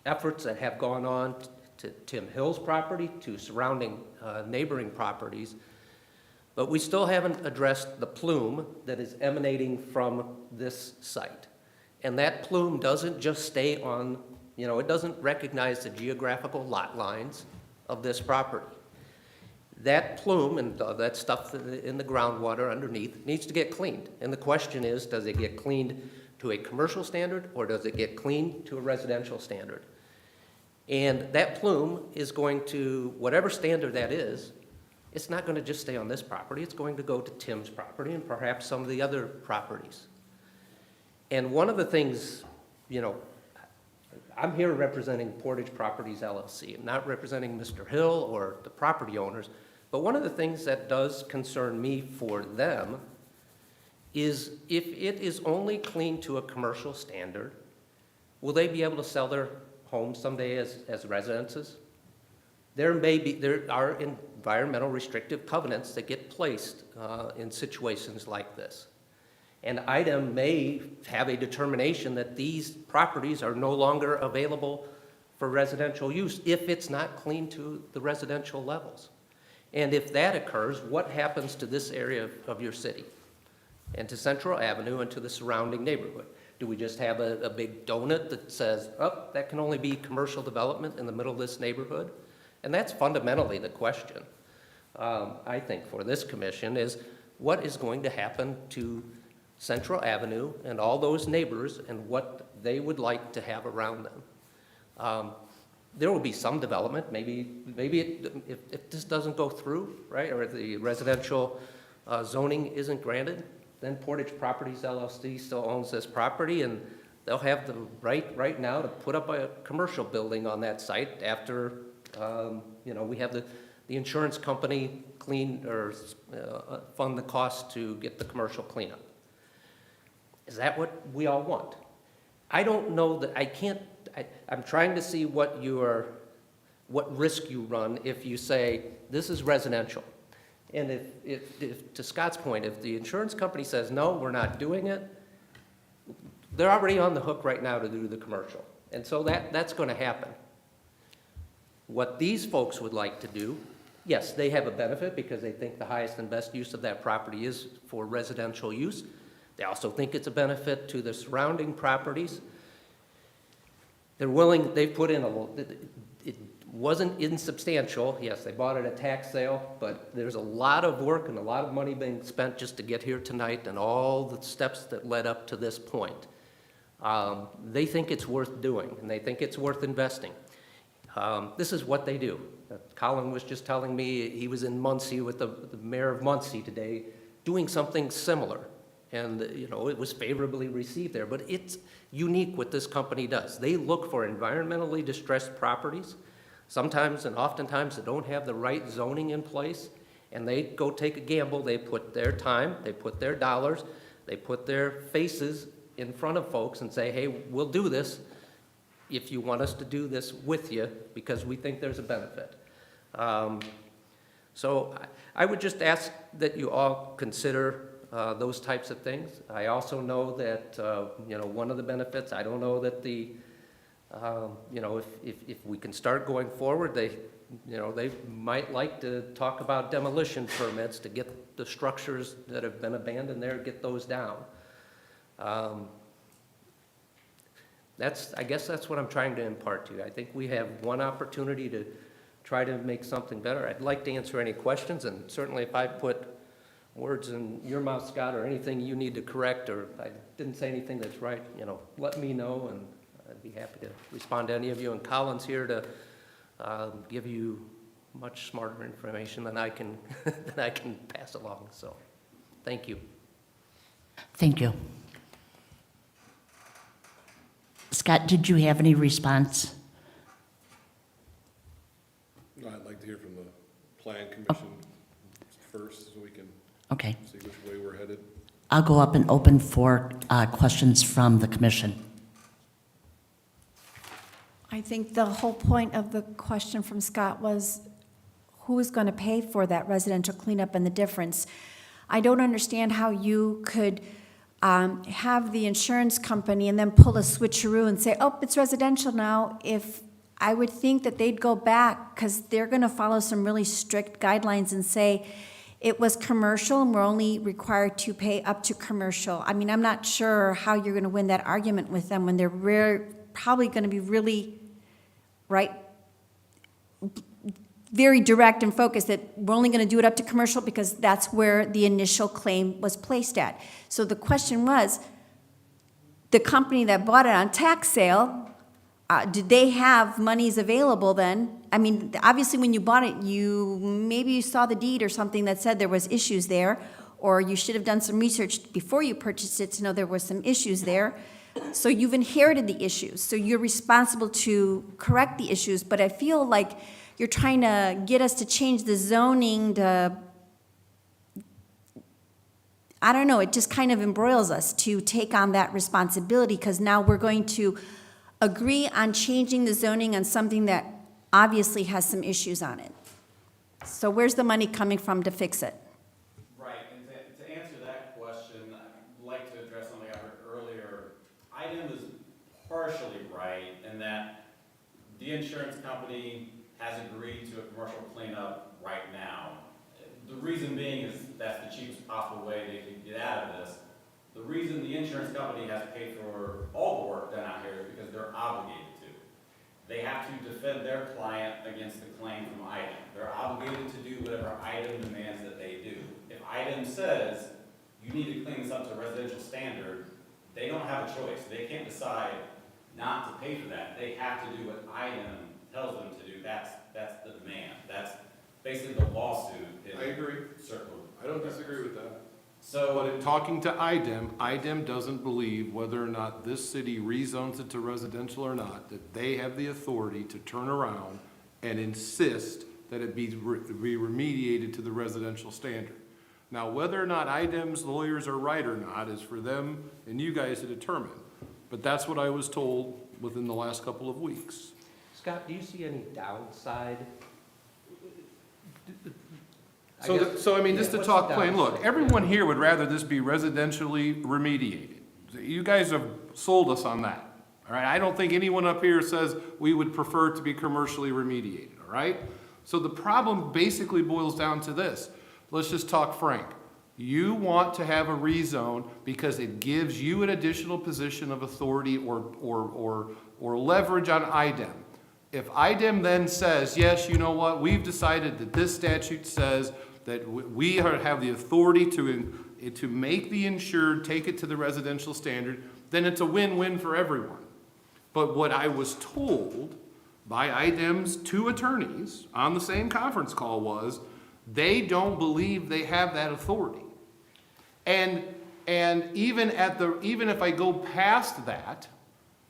efforts that have gone on to Tim Hill's property, to surrounding neighboring properties, but we still haven't addressed the plume that is emanating from this site. And that plume doesn't just stay on, it doesn't recognize the geographical lot lines of this property. That plume and that stuff in the groundwater underneath needs to get cleaned. And the question is, does it get cleaned to a commercial standard or does it get cleaned to a residential standard? And that plume is going to, whatever standard that is, it's not going to just stay on this property. It's going to go to Tim's property and perhaps some of the other properties. And one of the things, I'm here representing Portage Properties LLC. I'm not representing Mr. Hill or the property owners, but one of the things that does concern me for them is if it is only cleaned to a commercial standard, will they be able to sell their homes someday as residences? There are environmental restrictive covenants that get placed in situations like this. And IDEM may have a determination that these properties are no longer available for residential use if it's not cleaned to the residential levels. And if that occurs, what happens to this area of your city and to Central Avenue and to the surrounding neighborhood? Do we just have a big donut that says, oh, that can only be commercial development in the middle of this neighborhood? And that's fundamentally the question, I think, for this commission is what is going to happen to Central Avenue and all those neighbors and what they would like to have around them. There will be some development, maybe if this doesn't go through, right, or the residential zoning isn't granted, then Portage Properties LLC still owns this property, and they'll have the right now to put up a commercial building on that site after, we have the insurance company fund the cost to get the commercial cleanup. Is that what we all want? I don't know that, I'm trying to see what risk you run if you say, this is residential. And if, to Scott's point, if the insurance company says, no, we're not doing it, they're already on the hook right now to do the commercial. And so that's gonna happen. What these folks would like to do, yes, they have a benefit because they think the highest and best use of that property is for residential use. They also think it's a benefit to the surrounding properties. They're willing, they put in it wasn't insubstantial. Yes, they bought it at tax sale, but there's a lot of work and a lot of money being spent just to get here tonight and all the steps that led up to this point. They think it's worth doing, and they think it's worth investing. This is what they do. Colin was just telling me he was in Muncie with the mayor of Muncie today doing something similar. And, it was favorably received there. But it's unique what this company does. They look for environmentally distressed properties. Sometimes and oftentimes they don't have the right zoning in place, and they go take a gamble. They put their time, they put their dollars, they put their faces in front of folks and say, hey, we'll do this if you want us to do this with you because we think there's a benefit. So I would just ask that you all consider those types of things. I also know that, one of the benefits, I don't know that if we can start going forward, they might like to talk about demolition permits to get the structures that have been abandoned there, get those down. I guess that's what I'm trying to impart to you. I think we have one opportunity to try to make something better. I'd like to answer any questions, and certainly if I put words in your mouth, Scott, or anything you need to correct, or I didn't say anything that's right, let me know, and I'd be happy to respond to any of you. And Colin's here to give you much smarter information than I can pass along. So, thank you. Thank you. Scott, did you have any response? I'd like to hear from the Plan Commission first, so we can Okay. see which way we're headed. I'll go up and open for questions from the commission. I think the whole point of the question from Scott was, who is going to pay for that residential cleanup and the difference? I don't understand how you could have the insurance company and then pull a switcheroo and say, oh, it's residential now. If I would think that they'd go back, because they're going to follow some really strict guidelines and say, it was commercial and we're only required to pay up to commercial. I mean, I'm not sure how you're going to win that argument with them when they're probably going to be really, very direct and focused that we're only going to do it up to commercial because that's where the initial claim was placed at. So the question was, the company that bought it on tax sale, did they have monies available then? I mean, obviously when you bought it, maybe you saw the deed or something that said there was issues there, or you should have done some research before you purchased it to know there were some issues there. So you've inherited the issues. So you're responsible to correct the issues, but I feel like you're trying to get us to change the zoning to, I don't know, it just kind of embroils us to take on that responsibility because now we're going to agree on changing the zoning on something that obviously has some issues on it. So where's the money coming from to fix it? Right, and to answer that question, I'd like to address something I heard earlier. Item is partially right in that the insurance company has agreed to a commercial cleanup right now. The reason being is that's the cheapest possible way they can get out of this. The reason the insurance company has to pay for all the work done out here is because they're obligated to. They have to defend their client against the claim from item. They're obligated to do whatever item demands that they do. If item says you need to clean this up to a residential standard, they don't have a choice. They can't decide not to pay for that. They have to do what item tells them to do. That's the demand. That's basically the lawsuit. I agree. Circle. I don't disagree with that. But in talking to IDEM doesn't believe whether or not this city rezones it to residential or not, that they have the authority to turn around and insist that it be remediated to the residential standard. Now, whether or not IDEM's lawyers are right or not is for them and you guys to determine. But that's what I was told within the last couple of weeks. Scott, do you see any downside? So I mean, just to what's talk the plain, look, downside? everyone here would rather this be residentially remediated. You guys have sold us on that, all right? I don't think anyone up here says we would prefer it to be commercially remediated, all right? So the problem basically boils down to this. Let's just talk frank. You want to have a rezone because it gives you an additional position of authority or leverage on IDEM. If IDEM then says, yes, you know what, we've decided that this statute says that we have the authority to make the insured take it to the residential standard, then it's a win-win for everyone. But what I was told by IDEM's two attorneys on the same conference call was, they don't believe they have that authority. And even if I go past that,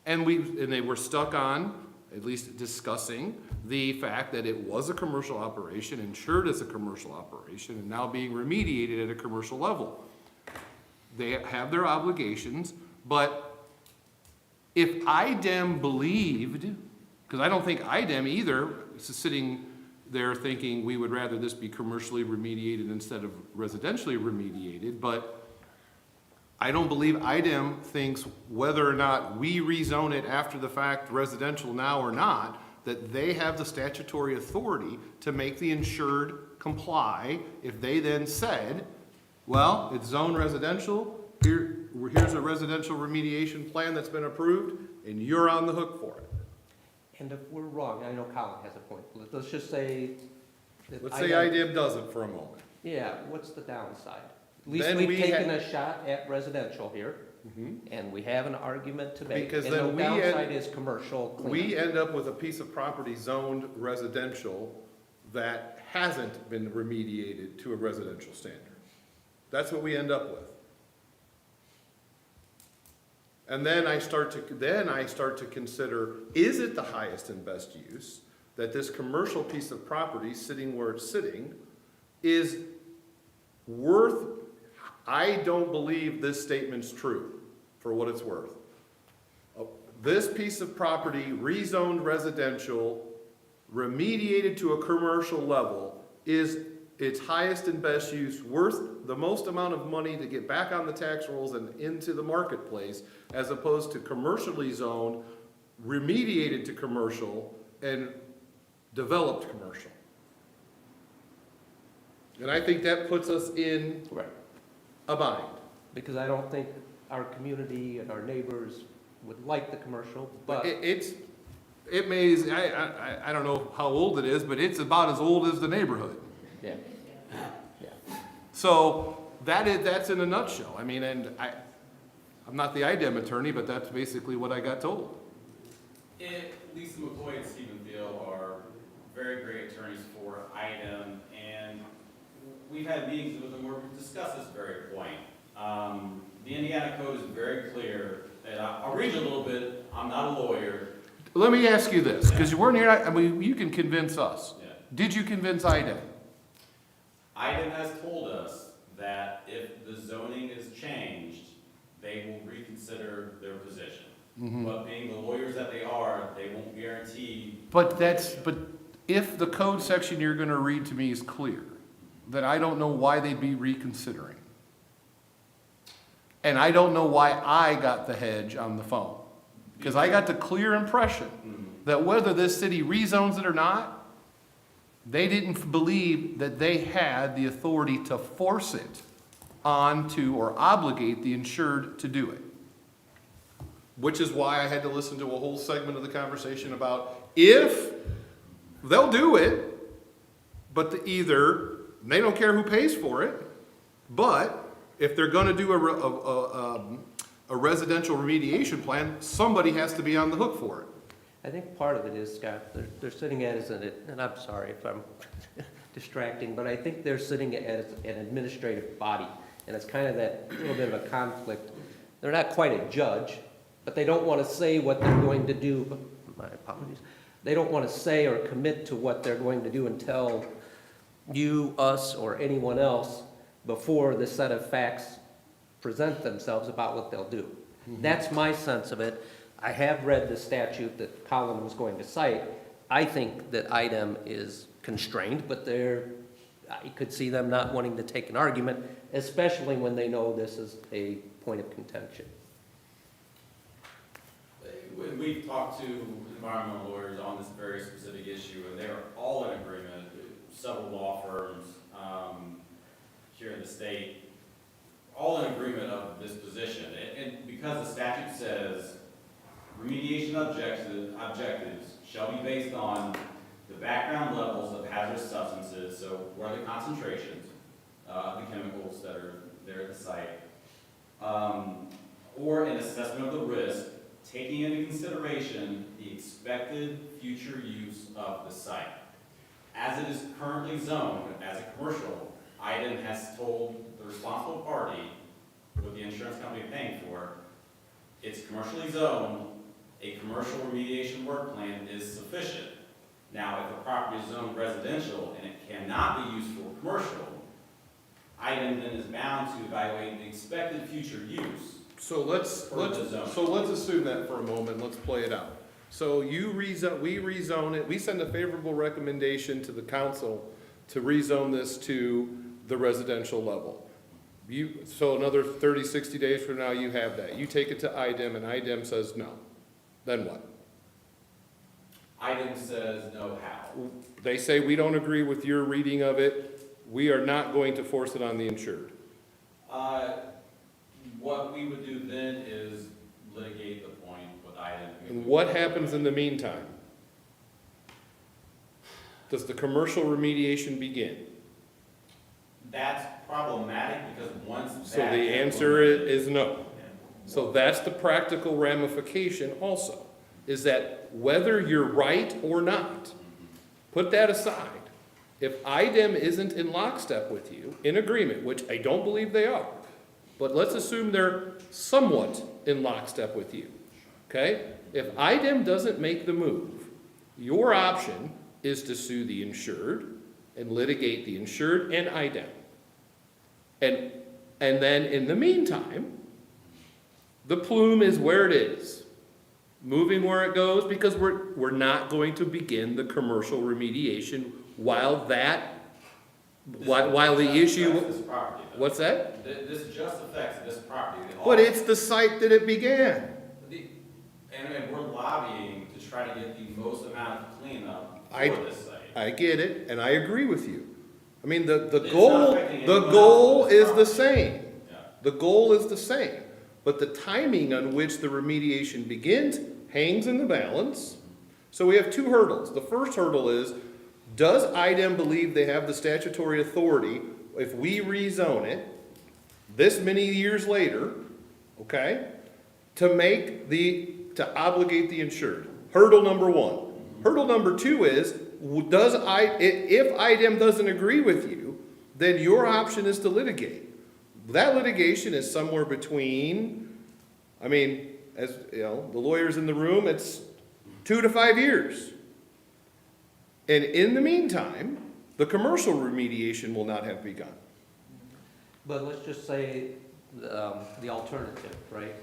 and they were stuck on at least discussing the fact that it was a commercial operation, insured as a commercial operation, and now being remediated at a commercial level. They have their obligations, but if IDEM believed, because I don't think IDEM either is sitting there thinking we would rather this be commercially remediated instead of residentially remediated, but I don't believe IDEM thinks whether or not we rezone it after the fact residential now or not, that they have the statutory authority to make the insured comply if they then said, well, it's zoned residential, here's a residential remediation plan that's been approved, and you're on the hook for it. And if we're wrong, I know Colin has a point, let's just say that Let's say IDEM does it for a moment. Yeah, what's the downside? At least Then we've we taken had- a shot at residential here, and we have an argument to make. Because And then the we downside is commercial cleanup. We end up with a piece of property zoned residential that hasn't been remediated to a residential standard. That's what we end up with. And then I start to consider, is it the highest and best use that this commercial piece of property sitting where it's sitting is worth? I don't believe this statement's true, for what it's worth. This piece of property, rezoned residential, remediated to a commercial level, is its highest and best use, worth the most amount of money to get back on the tax rolls and into the marketplace, as opposed to commercially zoned, remediated to commercial, and developed commercial. And I think that puts us in Right. a bind. Because I don't think our community and our neighbors would like the commercial, but It may, I don't know how old it is, but it's about as old as the neighborhood. yeah. So that's in a nutshell. I mean, and I'm not the IDEM attorney, but that's basically what I got told. Lisa McCoy and Stephen Thiel are very great attorneys for IDEM, and we've had meetings with them where we've discussed this very point. The Indiana code is very clear, and I'll read you a little bit. I'm not a lawyer. Let me ask you this, because you weren't here, I mean, you can convince us. Yeah. Did you convince IDEM? IDEM has told us that if the zoning is changed, they will reconsider their position. But being the lawyers that they are, they won't guarantee. But if the code section you're gonna read to me is clear, then I don't know why they'd be reconsidering. And I don't know why I got the hedge on the phone. Because I got the clear impression that whether this city rezones it or not, they didn't believe that they had the authority to force it onto or obligate the insured to do it. Which is why I had to listen to a whole segment of the conversation about if they'll do it, but they don't care who pays for it, but if they're gonna do a residential remediation plan, somebody has to be on the hook for it. I think part of it is, Scott, they're sitting as and I'm sorry if I'm distracting, but I think they're sitting as an administrative body. And it's kind of that little bit of a conflict. They're not quite a judge, but they don't want to say what they're going to do. My apologies. They don't want to say or commit to what they're going to do until you, us, or anyone else before the set of facts present themselves about what they'll do. That's my sense of it. I have read the statute that Colin was going to cite. I think that IDEM is constrained, but I could see them not wanting to take an argument, especially when they know this is a point of contention. When we've talked to environmental lawyers on this very specific issue, and they're all in agreement, several law firms here in the state, all in agreement of this position. And because the statute says remediation objectives shall be based on the background levels of hazardous substances, so what are the concentrations of the chemicals that are there at the site, or an assessment of the risk, taking into consideration the expected future use of the site. As it is currently zoned as a commercial, IDEM has told the responsible party, with the insurance company paying for, it's commercially zoned, a commercial remediation work plan is sufficient. Now, if the property is zoned residential and it cannot be used for commercial, IDEM then is bound to evaluate the expected future use. So let's assume that for a moment, let's play it out. So we rezone it, we send a favorable recommendation to the council to rezone this to the residential level. So another 30, 60 days from now, you have that. You take it to IDEM and IDEM says no. Then what? IDEM says no how. They say, we don't agree with your reading of it. We are not going to force it on the insured. What we would do then is litigate the point with IDEM. And what happens in the meantime? Does the commercial remediation begin? That's problematic because once that. So the answer is no. So that's the practical ramification also, is that whether you're right or not, put that aside. If IDEM isn't in lockstep with you, in agreement, which I don't believe they are, but let's assume they're somewhat in lockstep with you, okay? If IDEM doesn't make the move, your option is to sue the insured and litigate the insured and IDEM. And then in the meantime, the plume is where it is, moving where it goes, because we're not going to begin the commercial remediation while the issue. This property, though. What's that? This just affects this property. But it's the site that it began. And we're lobbying to try to get the most amount of cleanup for this site. I get it, and I agree with you. I mean, the It's goal, not affecting the anyone goal else's is the property. same. Yeah. The goal is the same. But the timing on which the remediation begins hangs in the balance. So we have two hurdles. The first hurdle is, does IDEM believe they have the statutory authority, if we rezone it, this many years later, okay, to obligate the insured? Hurdle number one. Hurdle number two is, if IDEM doesn't agree with you, then your option is to litigate. That litigation is somewhere between, I mean, as you know, the lawyers in the room, it's 2 to 5 years. And in the meantime, the commercial remediation will not have begun. But let's just say the alternative, right?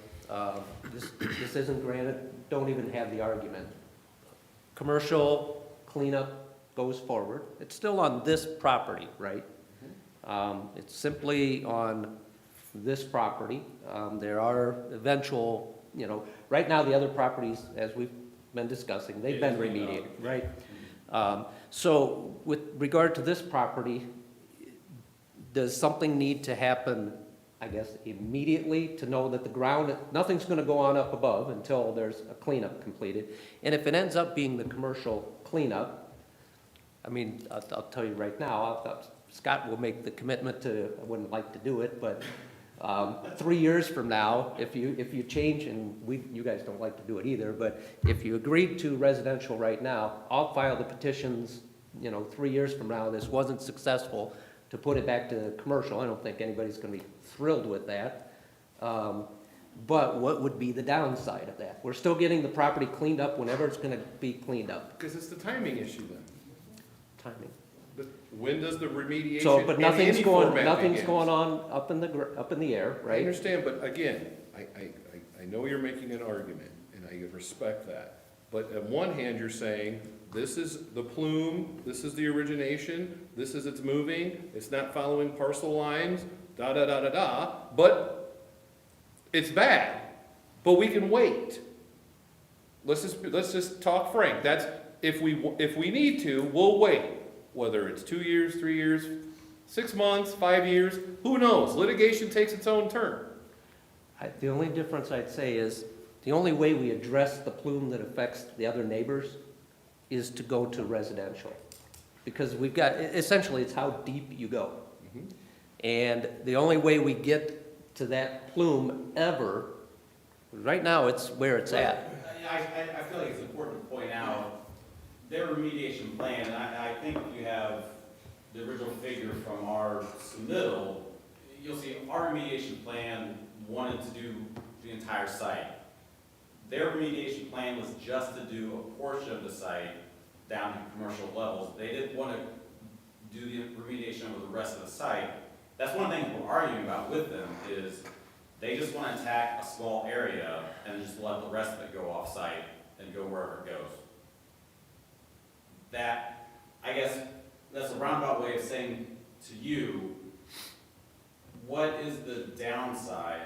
This isn't granted, don't even have the argument. Commercial cleanup goes forward. It's still on this property, right? It's simply on this property. There are eventual, right now the other properties, as we've been discussing, they've been remediated, right? So with regard to this property, does something need to happen, I guess, immediately to know that the ground, nothing's gonna go on up above until there's a cleanup completed? And if it ends up being the commercial cleanup, I mean, I'll tell you right now, Scott will make the commitment to, I wouldn't like to do it, but 3 years from now, if you change, and you guys don't like to do it either, but if you agreed to residential right now, I'll file the petitions, 3 years from now, this wasn't successful, to put it back to commercial. I don't think anybody's gonna be thrilled with that. But what would be the downside of that? We're still getting the property cleaned up whenever it's gonna be cleaned up. Because it's the timing issue then. Timing. But when does the remediation So, but in nothing's any going, format nothing's begin? going on up in the air, I right? understand, but again, I know you're making an argument, and I respect that. But on one hand, you're saying, this is the plume, this is the origination, this is it's moving, it's not following parcel lines, da-da-da-da-da, but it's bad, but we can wait. Let's just talk frank. That's, if we need to, we'll wait. Whether it's 2 years, 3 years, 6 months, 5 years, who knows? Litigation takes its own turn. The only difference I'd say is, the only way we address the plume that affects the other neighbors is to go to residential. Because we've got, essentially, it's how deep you go. Mhm. And the only way we get to that plume ever, right now, it's where it's at. I feel like it's important to point out their remediation plan, and I think if you have the original figure from our submittal, you'll see our remediation plan wanted to do the entire site. Their remediation plan was just to do a portion of the site down to commercial levels. They didn't want to do the remediation of the rest of the site. That's one thing we're arguing about with them, is they just want to attack a small area and just let the rest of it go off-site and go wherever it goes. That, I guess, that's a roundabout way of saying to you, what is the downside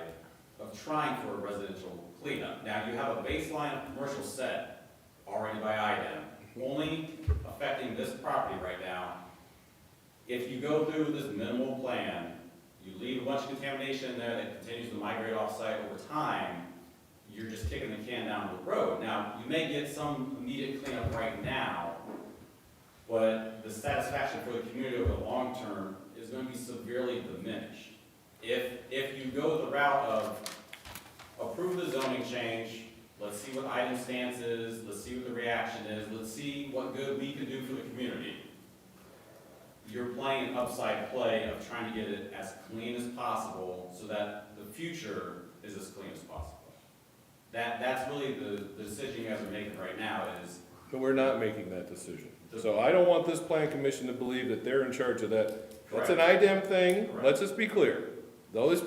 of trying for a residential cleanup? Now, you have a baseline of commercial set already by IDEM, only affecting this property right now. If you go through this minimal plan, you leave a bunch of contamination in there that continues to migrate off-site over time, you're just kicking the can down the road. Now, you may get some immediate cleanup right now, but the satisfaction for the community over the long term is going to be severely diminished. If you go the route of approve the zoning change, let's see what item stance is, let's see what the reaction is, let's see what good we can do for the community. You're playing an upside play of trying to get it as clean as possible so that the future is as clean as possible. That's really the decision you guys are making right now is. But we're not making that decision. So I don't want this plan commission to believe that they're in charge of that. That's an IDEM thing. Correct. Let's just be clear.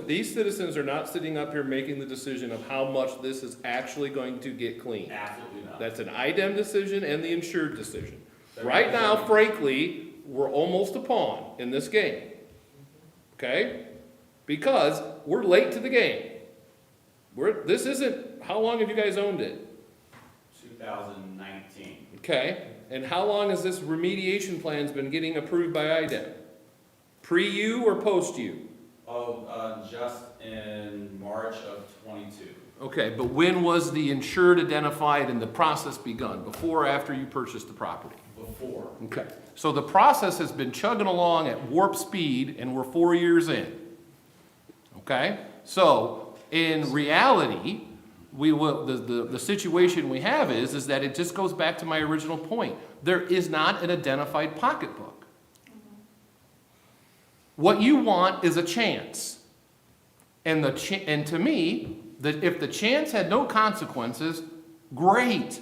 These citizens are not sitting up here making the decision of how much this is actually going to get cleaned. Absolutely not. That's an IDEM decision and the insured decision. Right now, frankly, we're almost a pawn in this game. Okay? Because we're late to the game. This isn't, how long have you guys owned it? 2019. Okay, and how long has this remediation plan's been getting approved by IDEM? Pre-you or post-you? Just in March of '22. Okay, but when was the insured identified and the process begun? Before or after you purchased the property? Before. Okay, so the process has been chugging along at warp speed and we're 4 years in. Okay, so in reality, the situation we have is that it just goes back to my original point. There is not an identified pocketbook. What you want is a chance. And to me, if the chance had no consequences, great.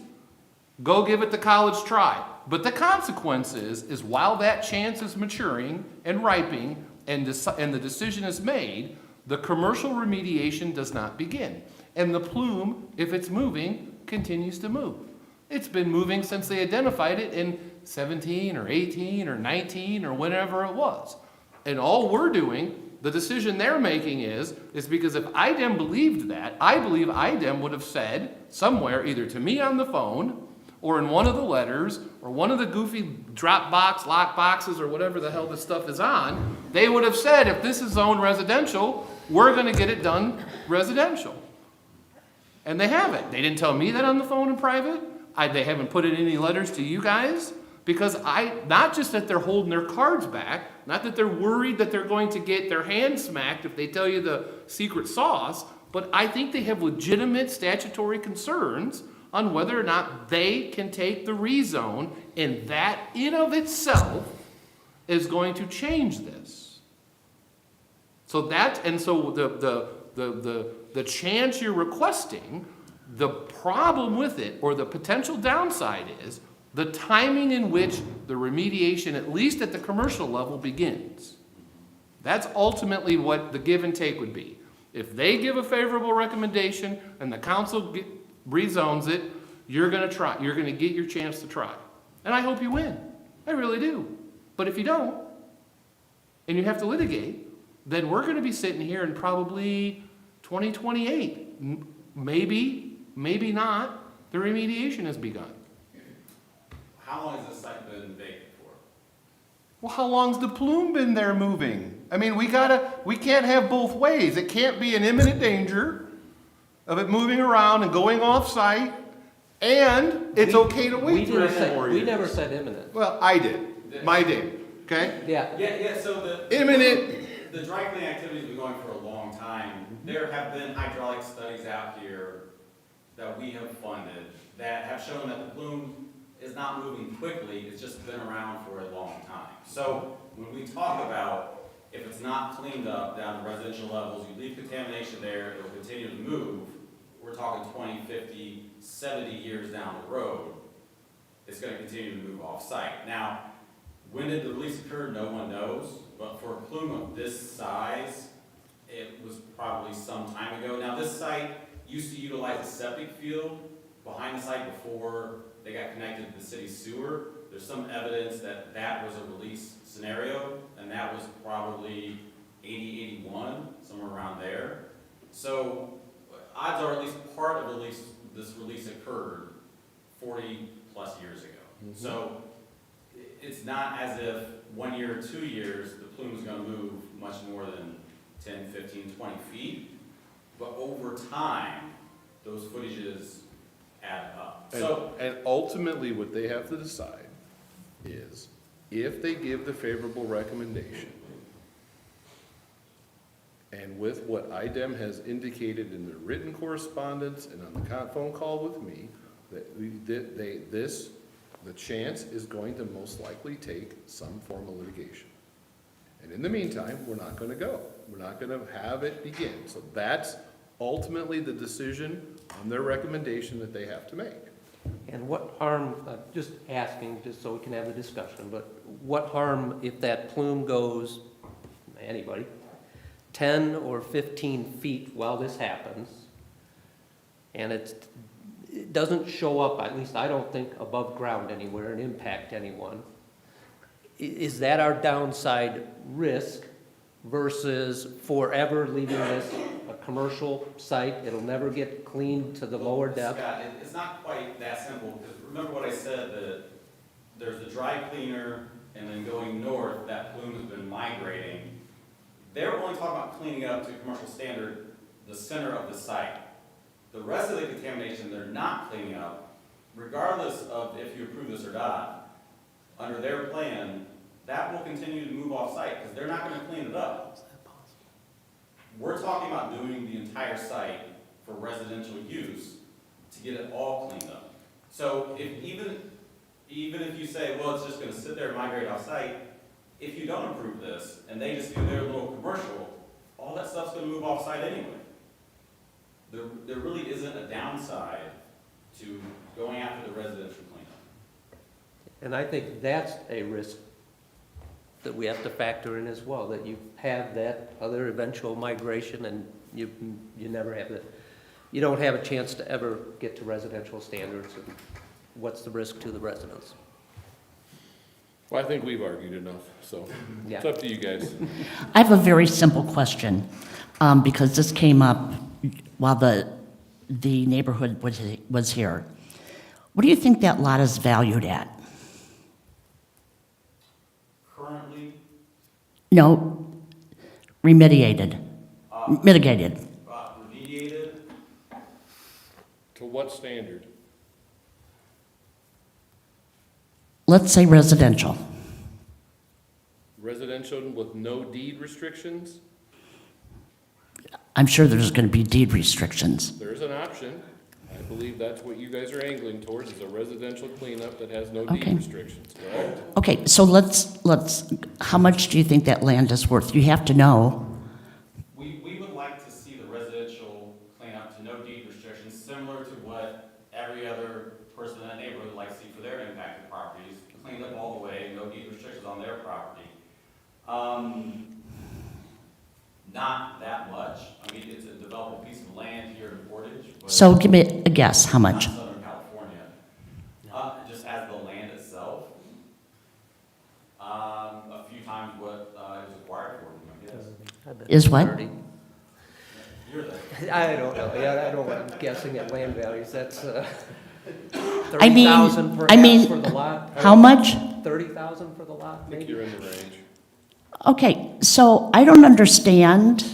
Go give it the college try. But the consequence is while that chance is maturing and ripening and the decision is made, the commercial remediation does not begin. And the plume, if it's moving, continues to move. It's been moving since they identified it in 17 or 18 or 19 or whenever it was. And all we're doing, the decision they're making is because if IDEM believed that, I believe IDEM would have said somewhere, either to me on the phone, or in one of the letters, or one of the goofy Dropbox, lock boxes, or whatever the hell this stuff is on, they would have said, if this is zoned residential, we're gonna get it done residential. And they haven't. They didn't tell me that on the phone in private. They haven't put it in any letters to you guys. Because not just that they're holding their cards back, not that they're worried that they're going to get their hand smacked if they tell you the secret sauce, but I think they have legitimate statutory concerns on whether or not they can take the rezone, and that in of itself is going to change this. So the chance you're requesting, the problem with it, or the potential downside is the timing in which the remediation, at least at the commercial level, begins. That's ultimately what the give and take would be. If they give a favorable recommendation and the council rezones it, you're gonna try, you're gonna get your chance to try. And I hope you win, I really do. But if you don't, and you have to litigate, then we're gonna be sitting here in probably 2028. Maybe, maybe not, the remediation has begun. How long has this site been vacant for? Well, how long's the plume been there moving? I mean, we can't have both ways. It can't be an imminent danger of it moving around and going off-site, and it's okay to wait 3 or 4 years. We never said imminent. Well, I did, my day, okay? Yeah. So the dry cleaning activity's been going for a long time. There have been hydraulic studies out here that we have funded that have shown that the plume is not moving quickly, it's just been around for a long time. So when we talk about if it's not cleaned up down to residential levels, you leave contamination there, it will continue to move. We're talking 20, 50, 70 years down the road, it's gonna continue to move off-site. Now, when did the release occur? No one knows, but for a plume of this size, it was probably some time ago. Now, this site used to utilize a septic field behind the site before they got connected to the city sewer. There's some evidence that that was a release scenario, and that was probably 80, 81, somewhere around there. So odds are at least part of this release occurred 40 plus years ago. So it's not as if 1 year or 2 years, the plume is gonna move much more than 10, 15, 20 feet. But over time, those footages add up. And ultimately, what they have to decide is, if they give the favorable recommendation, and with what IDEM has indicated in their written correspondence and on the phone call with me, that the chance is going to most likely take some form of litigation. And in the meantime, we're not gonna go. We're not gonna have it begin. So that's ultimately the decision on their recommendation that they have to make. And what harm, just asking, just so we can have the discussion, but what harm if that plume goes, anybody, 10 or 15 feet while this happens, and it doesn't show up, at least I don't think, above ground anywhere and impact anyone? Is that our downside risk versus forever leaving this a commercial site? It'll never get cleaned to the lower depth? Scott, it's not quite that simple, because remember what I said, that there's the dry cleaner, and then going north, that plume has been migrating. They're only talking about cleaning up to commercial standard the center of the site. The rest of the contamination they're not cleaning up, regardless of if you approve this or not, under their plan, that will continue to move off-site, because they're not gonna clean it up. We're talking about doing the entire site for residential use to get it all cleaned up. So even if you say, well, it's just gonna sit there and migrate off-site, if you don't approve this, and they just do their little commercial, all that stuff's gonna move off-site anyway. There really isn't a downside to going after the residential cleanup. And I think that's a risk that we have to factor in as well, that you have that other eventual migration and you never have that. You don't have a chance to ever get to residential standards, and what's the risk to the residents? Well, I think we've argued enough, so it's up to you guys. I have a very simple question, because this came up while the neighborhood was here. What do you think that lot is valued at? Currently, No, mitigated. remediated, To what standard? Let's say residential. Residential with no deed restrictions? I'm sure there's going to be deed restrictions. There's an option. I believe that's what you guys are angling towards, is a residential cleanup that has no deed Okay. restrictions, correct? Okay, so let's, how much do you think that land is worth? You have to know commercial cleanup to no deed restrictions, similar to what every other person in that neighborhood likes to see for their impacted properties, cleaned up all the way, no deed restrictions on their property. Not that much. I mean, it's a developable piece of land here in Portage, but So give me a guess, how not much? Southern California. Just as the land itself, a few times what is required for them, I guess. Is what? 30. You're the I don't know, yeah, I don't know, I'm guessing at land values, that's, I mean- 30,000 I mean, perhaps for the lot? How much? 30,000 for the lot, I think maybe? you're in the range. Okay, so I don't understand,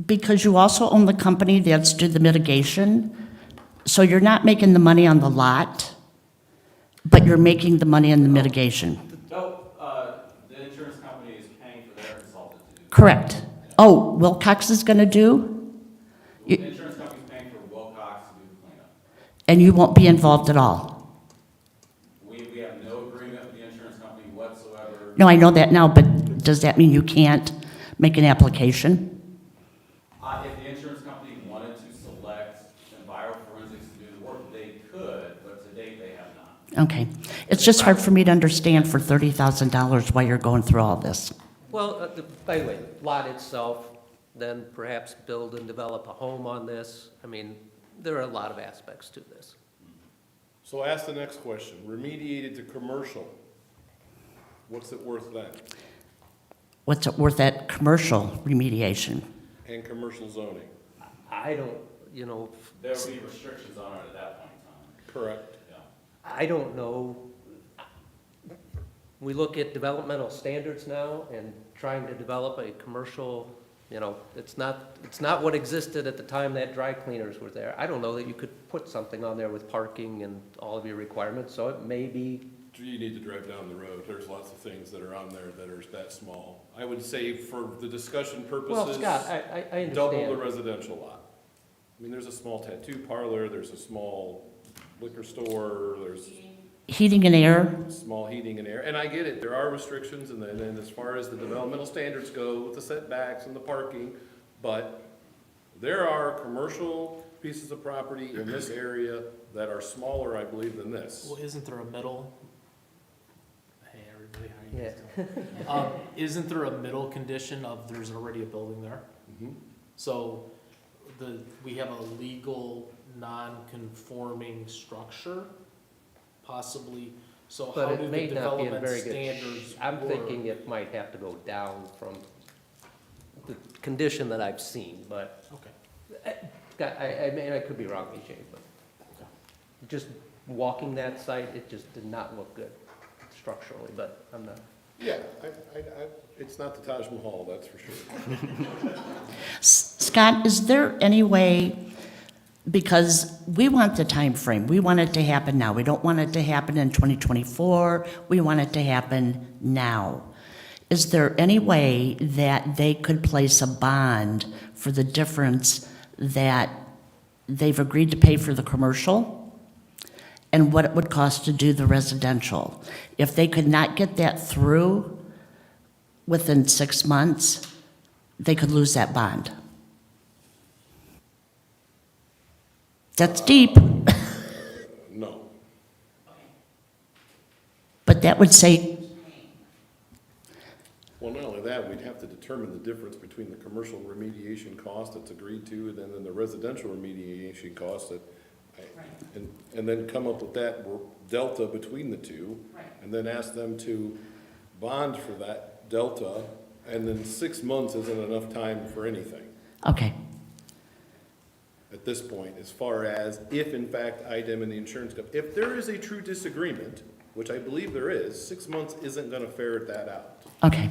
because you also own the company that's do the mitigation, so you're not making the money on the lot, but you're making the money on the mitigation. No, the insurance company is paying for their consultant to do that. Correct. Oh, Wilcox is gonna do, The insurance company's paying for Wilcox to do the cleanup. and you won't be involved at all? We have no agreement with the insurance company whatsoever. No, I know that now, but does that mean you can't make an application? If the insurance company wanted to select enviroforensics to do the work, they could, but to date, they have not. Okay. It's just hard for me to understand for $30,000 why you're going through all this. Well, by the way, lot itself, then perhaps build and develop a home on this. I mean, there are a lot of aspects to this. So ask the next question, remediated to commercial, what's it worth then? What's it worth at commercial remediation? And commercial zoning? I don't, you know, There will be restrictions on it at that point in time. Correct. Yeah. I don't know. We look at developmental standards now and trying to develop a commercial, you know, it's not what existed at the time that dry cleaners were there. I don't know that you could put something on there with parking and all of your requirements, so it may be, You need to drive down the road, there's lots of things that are on there that are that small. I would say for the discussion purposes. well, Scott, I understand. Double the residential lot. I mean, there's a small tattoo parlor, there's a small liquor store, there's Heating and air? small heating and air, and I get it, there are restrictions, and then as far as the developmental standards go with the setbacks and the parking, but there are commercial pieces of property in this area that are smaller, I believe, than this. Well, isn't there a middle? Hey, everybody, how you Yeah. guys doing? Isn't there a middle condition of there's already a building there? Mhm. So we have a legal, non-conforming structure, possibly, so how But do it the may not be in development very good, standards I'm work? thinking it might have to go down from the condition that I've seen, but, Okay. Scott, I mean, I could be wrong, BJ, but just walking that site, it just did not look good structurally, but I'm not. Yeah, it's not the Taj Mahal, that's for sure. Scott, is there any way, because we want the time frame, we want it to happen now. We don't want it to happen in 2024. We want it to happen now. Is there any way that they could place a bond for the difference that they've agreed to pay for the commercial and what it would cost to do the residential? If they could not get that through within 6 months, they could lose that bond. That's deep, No. but that would say, Well, not only that, we'd have to determine the difference between the commercial remediation cost that's agreed to, and then the residential remediation cost that, and then come up with that delta between the two, and then ask them to bond for that delta, and then 6 months isn't enough time for anything okay, at this point, as far as if in fact IDEM and the insurance company, if there is a true disagreement, which I believe there is, 6 months isn't gonna ferret that out. okay,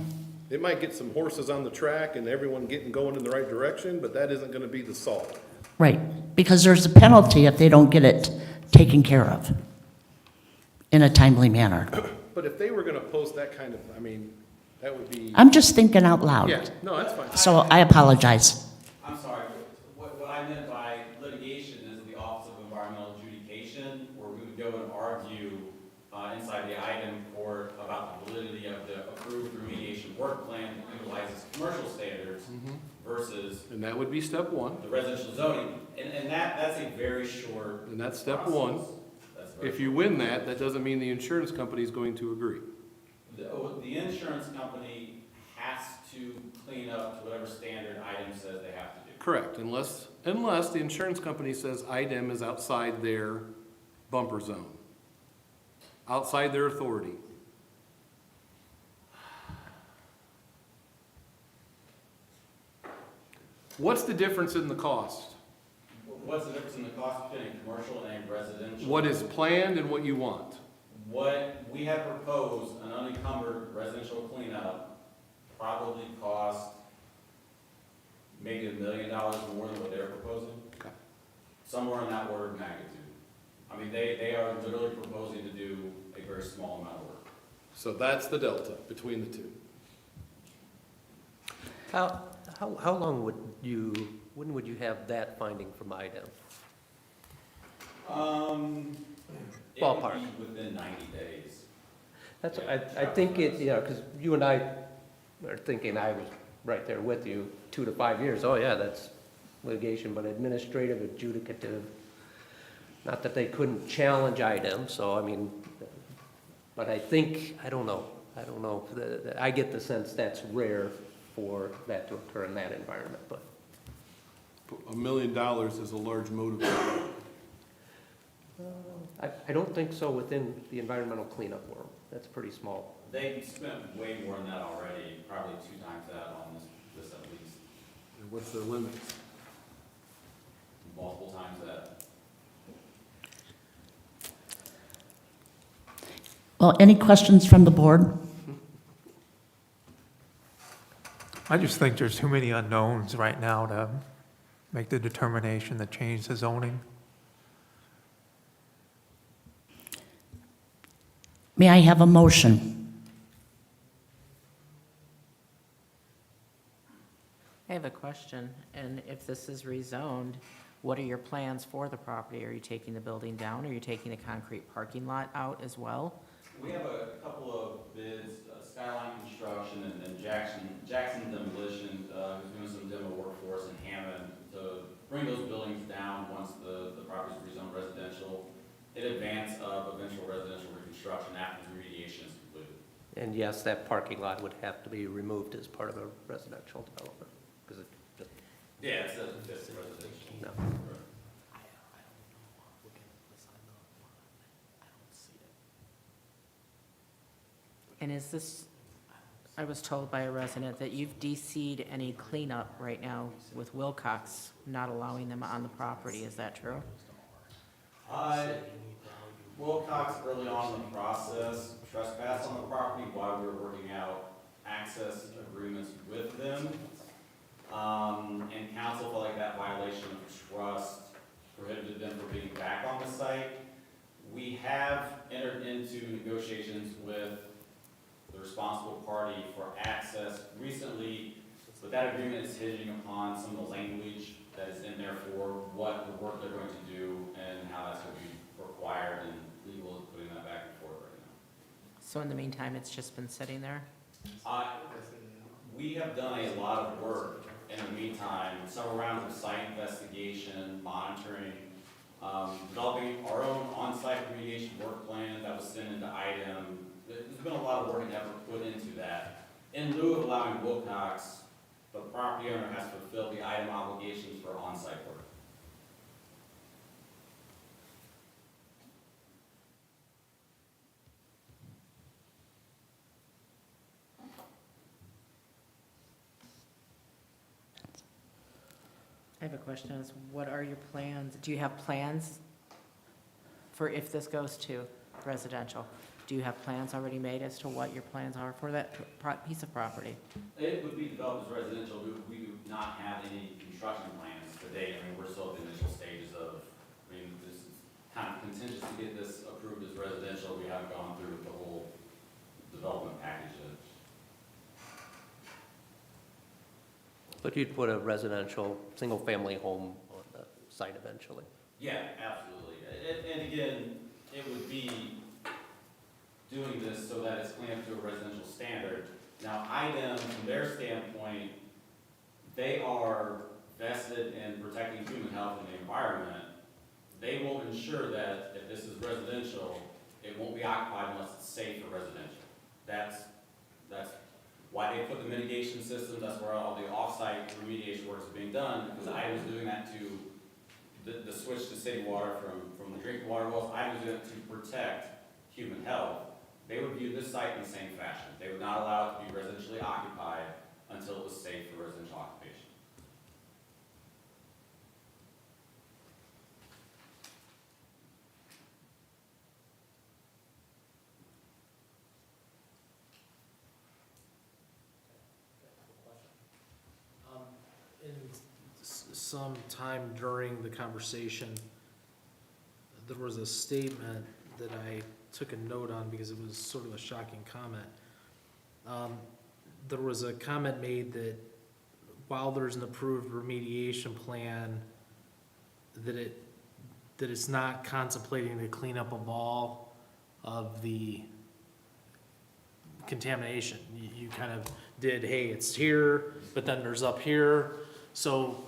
It might get some horses on the track and everyone going in the right direction, but that isn't gonna be the solve. right. Because there's a penalty if they don't get it taken care of in a timely manner. But if they were gonna post that kind of, I mean, that would be, I'm just thinking out yeah, loud, no, that's fine. so I apologize. I'm sorry, what I meant by litigation is the Office of Environmental Adjudication, where we would go and argue inside the item court about the validity of the approved remediation work plan that utilizes commercial standards versus And that would be step one, the residential zoning, and that's a very short. and that's step process. one. That's very If you win that, that doesn't mean the insurance company is going to agree. The insurance company has to clean up to whatever standard item says they have to do. Correct, unless the insurance company says IDEM is outside their bumper zone, outside their authority. What's the difference in the cost? What's the difference in the cost between a commercial and a residential? What is planned and what you want? What we have proposed, an unencumbered residential cleanup, probably cost maybe $1 million more than what they're proposing. Okay. Somewhere in that order of magnitude. I mean, they are literally proposing to do a very small amount of work. So that's the delta between the two. How long when would you have that finding from IDEM? It Ballpark. would be within 90 days. That's, I think it, because you and I are thinking, I was right there with you, 2 to 5 years, oh yeah, that's litigation, but administrative, adjudicative, not that they couldn't challenge items, so I mean, but I think, I don't know, I get the sense that's rare for that to occur in that environment, but. $1 million is a large motivator. I don't think so within the environmental cleanup world, that's pretty small. They spent way more than that already, probably 2 times that on this at least, And what's their limit? multiple times that. Well, any questions from the board? I just think there's too many unknowns right now to make the determination to change the zoning. May I have a motion? I have a question, and if this is rezoned, what are your plans for the property? Are you taking the building down? Are you taking the concrete parking lot out as well? We have a couple of bids, Skyline Construction and Jackson Demolition, who's doing some demo work for us in Hammond to bring those buildings down once the property is rezoned residential in advance of eventual residential reconstruction after the remediation is completed. And yes, that parking lot would have to be removed as part of a residential development, because it just, Yeah, it's residential. no. And is this, I was told by a resident that you've DC'd any cleanup right now with Wilcox not allowing them on the property, is that true? Wilcox early on in the process trespassed on the property while we were working out access agreements with them. And council felt like that violation of trust prohibited them from being back on the site. We have entered into negotiations with the responsible party for access recently, but that agreement is hinging upon some of the language that is in there for what the work they're going to do and how that's going to be required, and legal is putting that back and forth right now. So in the meantime, it's just been sitting there? We have done a lot of work in the meantime, several rounds of site investigation, monitoring, developing our own on-site remediation work plan that was sent into IDEM. There's been a lot of work and effort put into that. In lieu of allowing Wilcox, the property owner has fulfilled the IDEM obligations for on-site work. I have a question, is what are your plans? Do you have plans for if this goes to residential? Do you have plans already made as to what your plans are for that piece of property? It would be developed as residential. We do not have any construction plans today. I mean, we're still at the initial stages of, this is kind of contingent to get this approved as residential. We haven't gone through the whole development package yet. But you'd put a residential, single-family home on the site eventually. Yeah, absolutely. And again, it would be doing this so that it's clean up to a residential standard. Now, IDEM, from their standpoint, they are vested in protecting human health and the environment. They will ensure that if this is residential, it won't be occupied unless it's safe for residential. That's why they put the mitigation systems, that's where all the off-site remediation work is being done, because I was doing that to, the switch to city water from the drinking water wells, I was doing it to protect human health. They would view this site in the same fashion. They would not allow it to be residentially occupied until it was safe for residential occupation. In some time during the conversation, there was a statement that I took a note on because it was sort of a shocking comment. There was a comment made that while there's an approved remediation plan, that it's not contemplating the cleanup of all of the contamination. You kind of did, hey, it's here, but then there's up here. So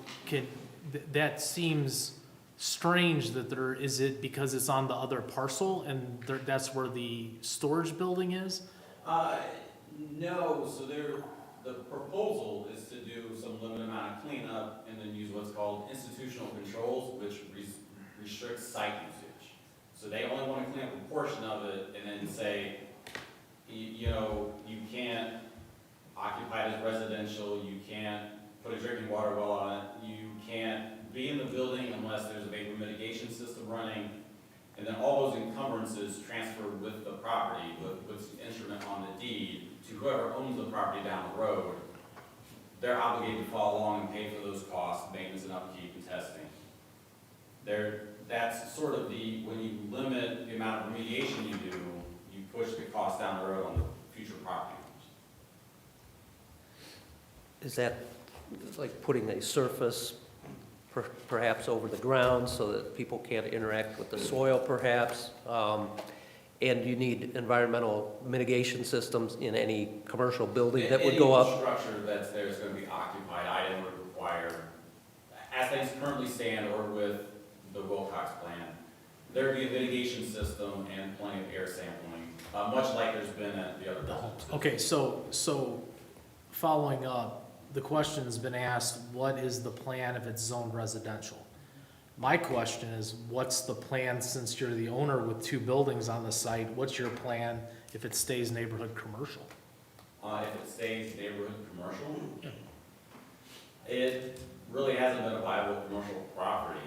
that seems strange that is it because it's on the other parcel and that's where the storage building is? No, so the proposal is to do some limited amount of cleanup and then use what's called institutional controls, which restricts site usage. So they only want to clean up a portion of it and then say, you know, you can't occupy it as residential, you can't put a drinking water well on it, you can't be in the building unless there's a vapor mitigation system running, and then all those encumbrances transfer with the property, with the instrument on the deed, to whoever owns the property down the road. They're obligated to follow along and pay for those costs, maintenance and upkeep and testing. That's sort of when you limit the amount of remediation you do, you push the cost down the road on the future property owners. Is that like putting a surface perhaps over the ground so that people can't interact with the soil perhaps? And you need environmental mitigation systems in any commercial building that would go up? Any structure that's there is going to be occupied, item would require, as things currently stand or with the Wilcox plan, there'd be a mitigation system and plenty of air sampling, much like there's been at the other buildings. Okay, so following up, the question's been asked, what is the plan if it's zoned residential? My question is, what's the plan since you're the owner with 2 buildings on the site? What's your plan if it stays neighborhood commercial? If it stays neighborhood commercial, it really hasn't been a viable commercial property.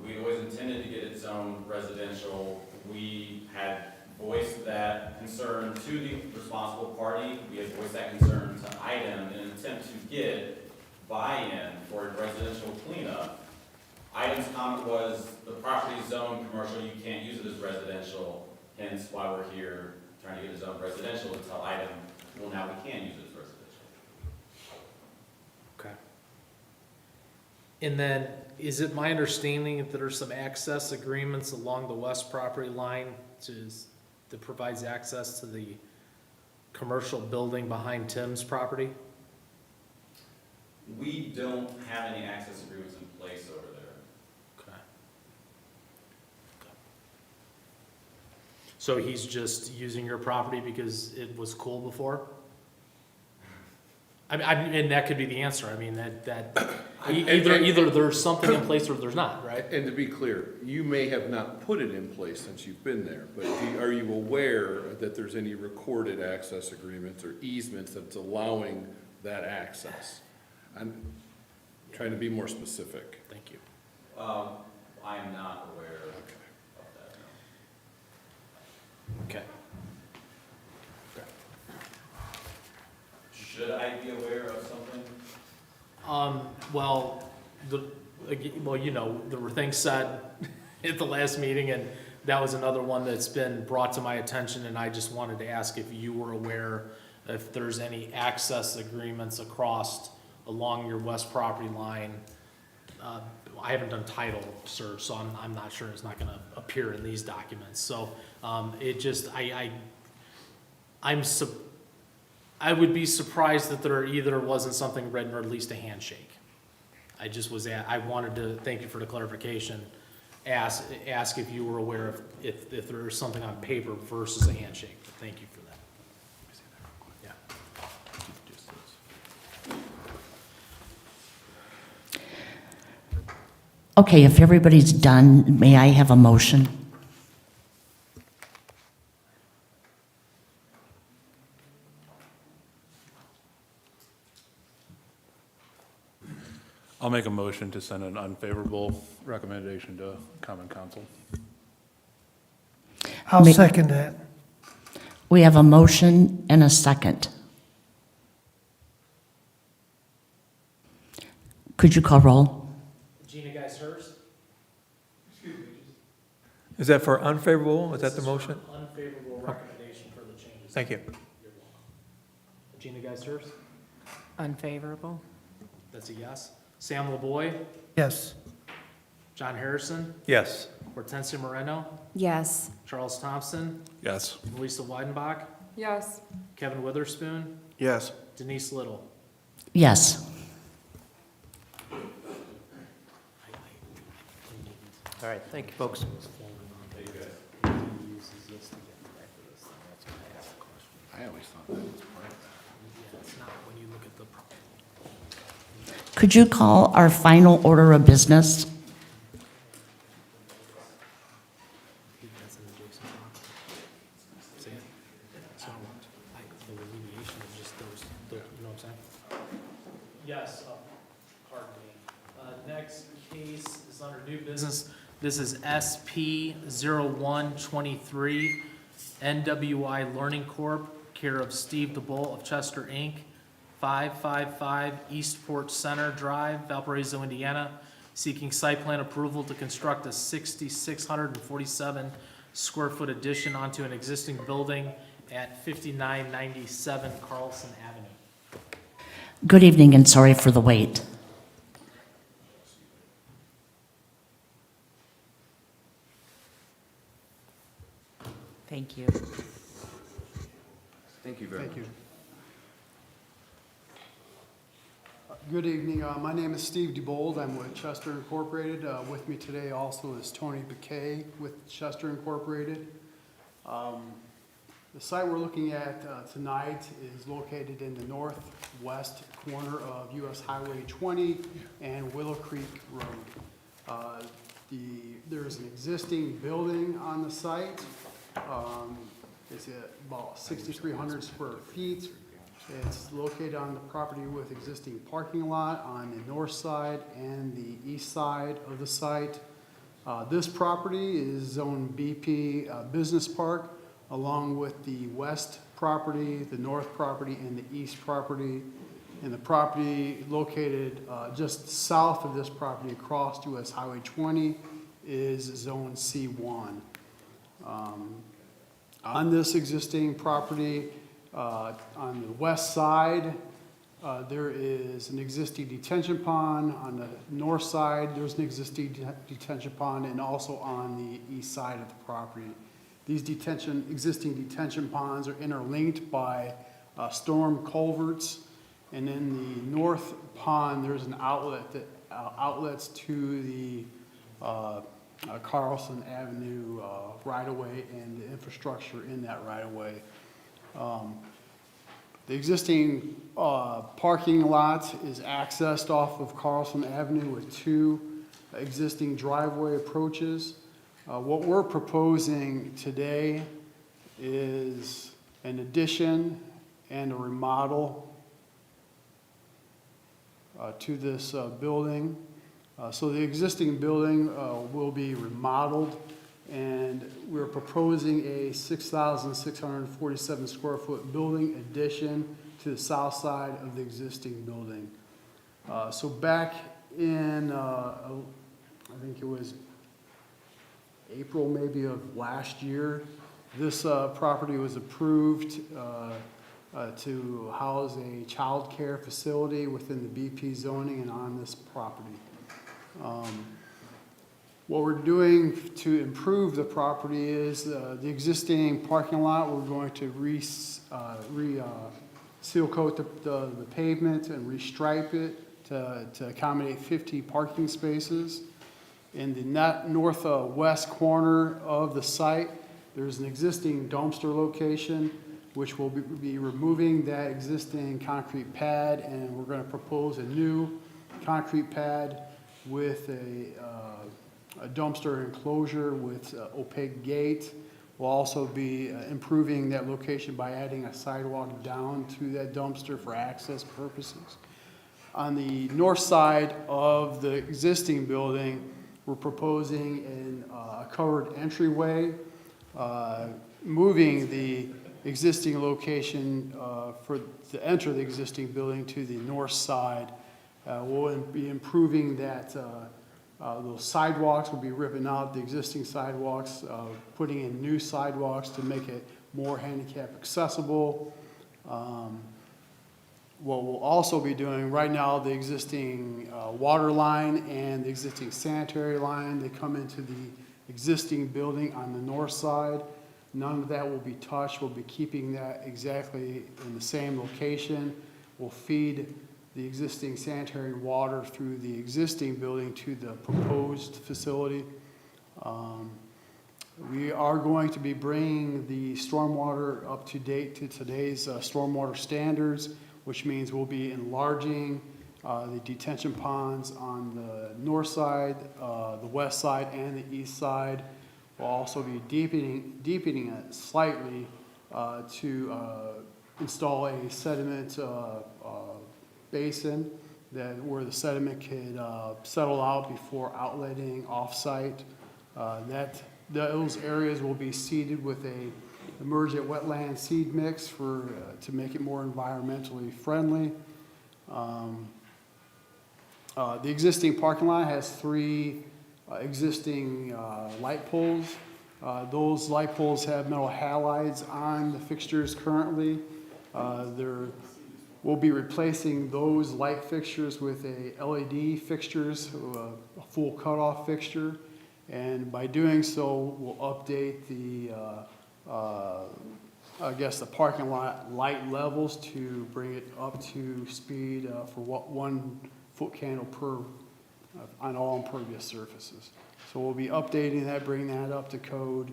We always intended to get it zoned residential. We had voiced that concern to the responsible party. We had voiced that concern to IDEM in an attempt to get buy-in for a residential cleanup. IDEM's comment was, the property is zoned commercial, you can't use it as residential, hence why we're here trying to get it zoned residential to tell IDEM, well, now we can use it as residential. Okay. And then, is it my understanding that there's some access agreements along the west property line that provides access to the commercial building behind Tim's property? We don't have any access agreements in place over there. Okay. So he's just using your property because it was cool before? And that could be the answer. I mean, either there's something in place or there's not, right? And to be clear, you may have not put it in place since you've been there, but are you aware that there's any recorded access agreements or easements that's allowing that access? I'm trying to be more specific. Thank you. I am not aware of that, no. Okay. Should I be aware of something? Well, there were things said at the last meeting, and that was another one that's been brought to my attention, and I just wanted to ask if you were aware if there's any access agreements along your west property line. I haven't done title search, so I'm not sure it's not gonna appear in these documents. So, I would be surprised that there either wasn't something written or at least a handshake. I just was, I wanted to, thank you for the clarification, ask if you were aware of if there was something on paper versus a handshake. But thank you for that. Yeah. Okay, if everybody's done, may I have a motion? I'll make a motion to send an unfavorable recommendation to Common Council. I'll Ma- second that. We have a motion and a second. Could you call roll? Gina Geis-Hurst? Is that for unfavorable? Is that the This is for motion? Unfavorable recommendation for the changes. Thank you. You're welcome. Gina Geis-Hurst? Unfavorable? That's a yes. Sam LaBoy? Yes. John Harrison? Yes. Hortensia Moreno? Yes. Charles Thompson? Yes. Melissa Weidenbach? Yes. Kevin Witherspoon? Yes. Denise Little? Yes. All right, thank you, folks. I always thought that was part of that. Yeah, it's not when you look at the. Could you call our final order of business? That's in the Jason property. See it? So, the remediation of just those, you know what I'm saying? Yes, pardon me. Next case is under new business. This is SP 0123, NWI Learning Corp., care of Steve DeBolt of Chester, Inc., 555 Eastport Center Drive, Valparaiso, Indiana, seeking site plan approval to construct a 6,647 square foot addition onto an existing building at 5997 Carlson Avenue. Good evening and sorry for the wait. Thank you. Thank you very much. Thank you. Good evening. My name is Steve DeBold. I'm with Chester Incorporated. With me today also is Tony Bakay with Chester Incorporated. The site we're looking at tonight is located in the northwest corner of US Highway 20 and Willow Creek Road. There's an existing building on the site. It's about 6,300 square feet. It's located on the property with existing parking lot on the north side and the east side of the site. This property is zone BP Business Park, along with the west property, the north property, and the east property. And the property located just south of this property across US Highway 20 is zone C1. On this existing property, on the west side, there is an existing detention pond. On the north side, there's an existing detention pond, and also on the east side of the property. These existing detention ponds are interlinked by storm culverts, and in the north pond, there's an outlet that outlets to the Carlson Avenue right-of-way and the infrastructure in that right-of-way. The existing parking lot is accessed off of Carlson Avenue with two existing driveway approaches. What we're proposing today is an addition and a remodel to this building. So the existing building will be remodeled, and we're proposing a 6,647 square foot building addition to the south side of the existing building. So back in, I think it was April maybe of last year, this property was approved to house a child care facility within the BP zoning and on this property. What we're doing to improve the property is the existing parking lot, we're going to seal coat the pavement and restripe it to accommodate 50 parking spaces. In the northwest corner of the site, there's an existing dumpster location, which will be removing that existing concrete pad, and we're going to propose a new concrete pad with a dumpster enclosure with opaque gate. We'll also be improving that location by adding a sidewalk down to that dumpster for access purposes. On the north side of the existing building, we're proposing a covered entryway, moving the existing location to enter the existing building to the north side. We'll be improving that. Those sidewalks will be ripping out the existing sidewalks, putting in new sidewalks to make it more handicap accessible. What we'll also be doing, right now, the existing water line and the existing sanitary line, they come into the existing building on the north side. None of that will be touched. We'll be keeping that exactly in the same location. We'll feed the existing sanitary water through the existing building to the proposed facility. We are going to be bringing the stormwater up to date to today's stormwater standards, which means we'll be enlarging the detention ponds on the north side, the west side, and the east side. We'll also be deepening it slightly to install a sediment basin where the sediment could settle out before outletting off-site. Those areas will be seeded with a emergent wetland seed mix to make it more environmentally friendly. The existing parking lot has 3 existing light poles. Those light poles have metal halides on the fixtures currently. We'll be replacing those light fixtures with a LED fixtures, a full cutoff fixture, and by doing so, we'll update the the parking lot light levels to bring it up to speed for 1 foot candle per on all impervious surfaces. So we'll be updating that, bringing that up to code.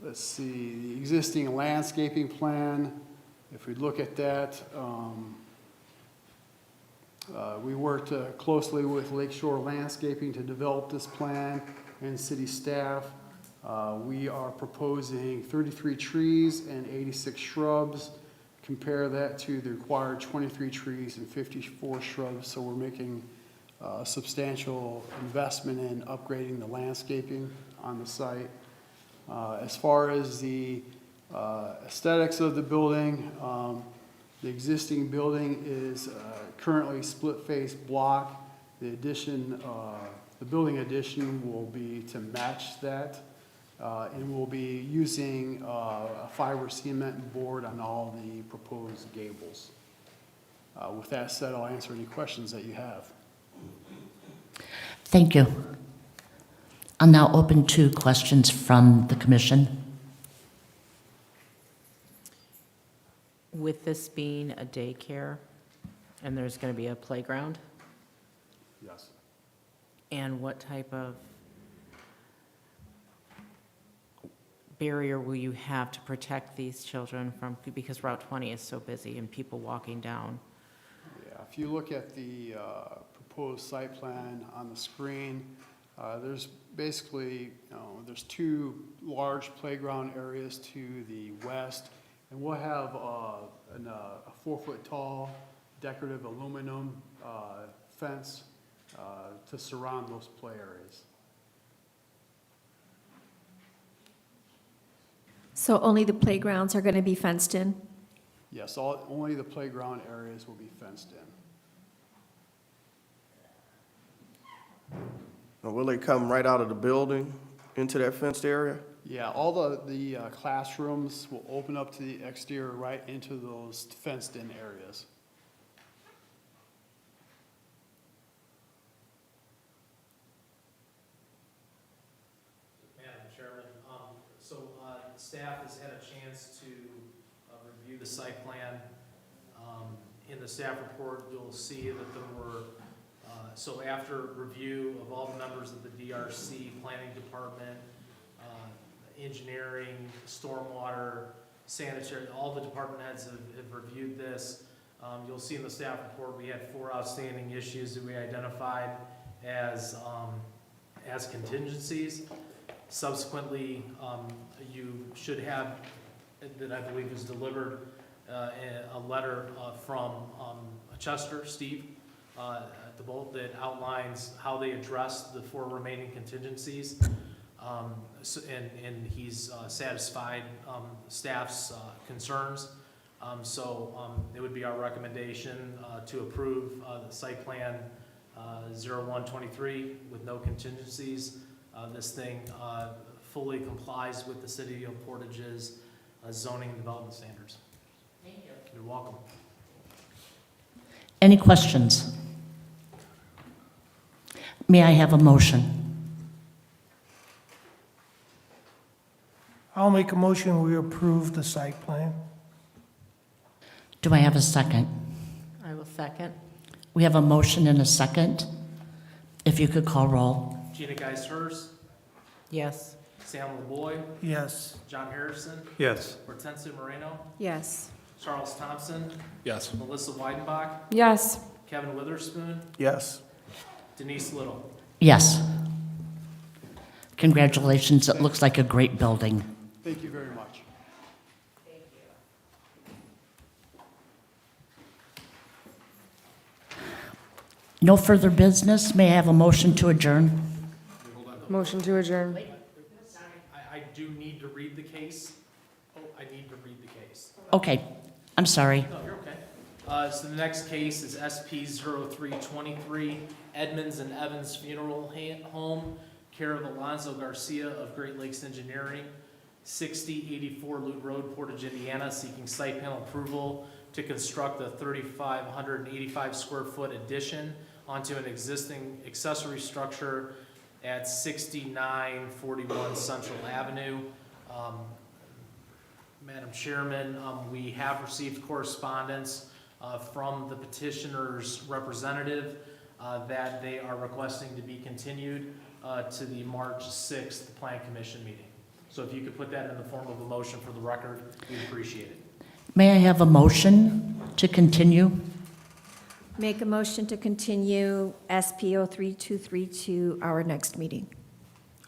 Let's see, the existing landscaping plan. If we look at that, we worked closely with Lakeshore Landscaping to develop this plan and city staff. We are proposing 33 trees and 86 shrubs. Compare that to the required 23 trees and 54 shrubs. So we're making a substantial investment in upgrading the landscaping on the site. As far as the aesthetics of the building, the existing building is currently split-face block. The building addition will be to match that, and we'll be using a fiber cement board on all the proposed gables. With that said, I'll answer any questions that you have. Thank you. I'll now open to questions from the commission. With this being a daycare, and there's going to be a playground, Yes. and what type of barrier will you have to protect these children from, because Route 20 is so busy and people walking down? Yeah, if you look at the proposed site plan on the screen, there's basically, there's 2 large playground areas to the west, and we'll have a 4-foot tall decorative aluminum fence to surround those play areas. So only the playgrounds are going to be fenced in? Yes, only the playground areas will be fenced in. Now, will they come right out of the building into that fenced area? Yeah, all the classrooms will open up to the exterior right into those fenced-in areas. Madam Chairman, so staff has had a chance to review the site plan. In the staff report, you'll see that there were, so after review of all the members of the DRC, planning department, engineering, stormwater, sanitary, all the department heads have reviewed this. You'll see in the staff report, we had 4 outstanding issues that we identified as contingencies. Subsequently, you should have, that I believe was delivered, a letter from Chester, Steve, at the Bolt, that outlines how they addressed the 4 remaining contingencies. And he's satisfied staff's concerns. It would be our recommendation to approve the site plan 0123 with no contingencies. This thing fully complies with the city of Portage's zoning and development standards. Thank you. You're welcome. Any questions? May I have a motion? I'll make a motion, we approve the site plan. Do I have a second? I will second. We have a motion and a second. If you could call roll. Gina Geis-Hurst, Yes. Sam LeBoy, Yes. John Harrison, Yes. Hortensia Moreno, Yes. Charles Thompson, Yes. Melissa Weidenbach, Yes. Kevin Witherspoon, Yes. Denise Little. Yes. Congratulations. It looks like a great building. Thank you very much. No further business. May I have a motion to adjourn? Motion to adjourn. I do need to read the case. Oh, I need to read the case. Okay. I'm sorry. No, you're okay. So the next case is SP 0323, Edmonds and Evans Funeral Home, care of Alonzo Garcia of Great Lakes Engineering, 6084 Loot Road, Portage, Indiana, seeking site plan approval to construct a 3,585 square foot addition onto an existing accessory structure at 6941 Central Avenue. Madam Chairman, we have received correspondence from the petitioner's representative that they are requesting to be continued to the March 6th Planning Commission meeting. So if you could put that in the form of a motion for the record, we'd appreciate it. May I have a motion to continue? Make a motion to continue SP 03232 to our next meeting.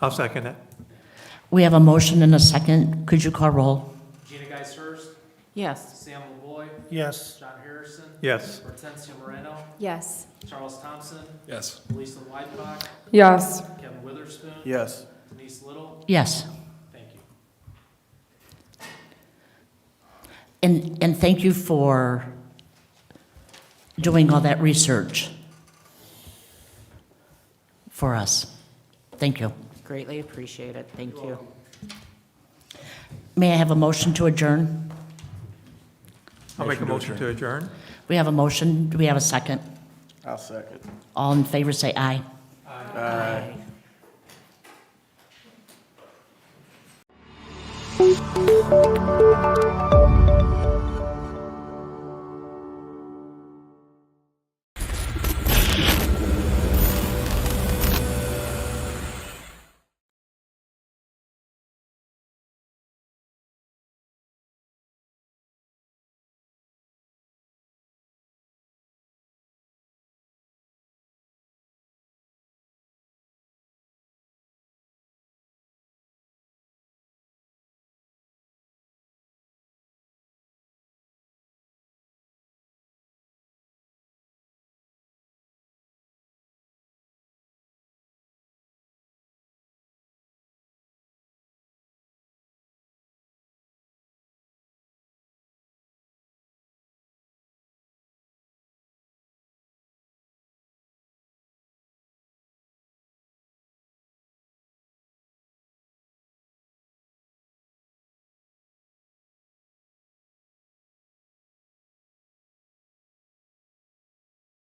I'll second it. We have a motion and a second. Could you call roll? Gina Geis-Hurst, Yes. Sam LeBoy, Yes. John Harrison, Yes. Hortensia Moreno, Yes. Charles Thompson, Yes. Melissa Weidenbach, Yes. Kevin Witherspoon, Yes. Denise Little. Yes. Thank you. And thank you for doing all that research for us. Thank you. Greatly appreciate it. Thank you. May I have a motion to adjourn? I'll make a motion to adjourn. We have a motion. Do we have a second? I'll second. All in favor, say aye. Aye.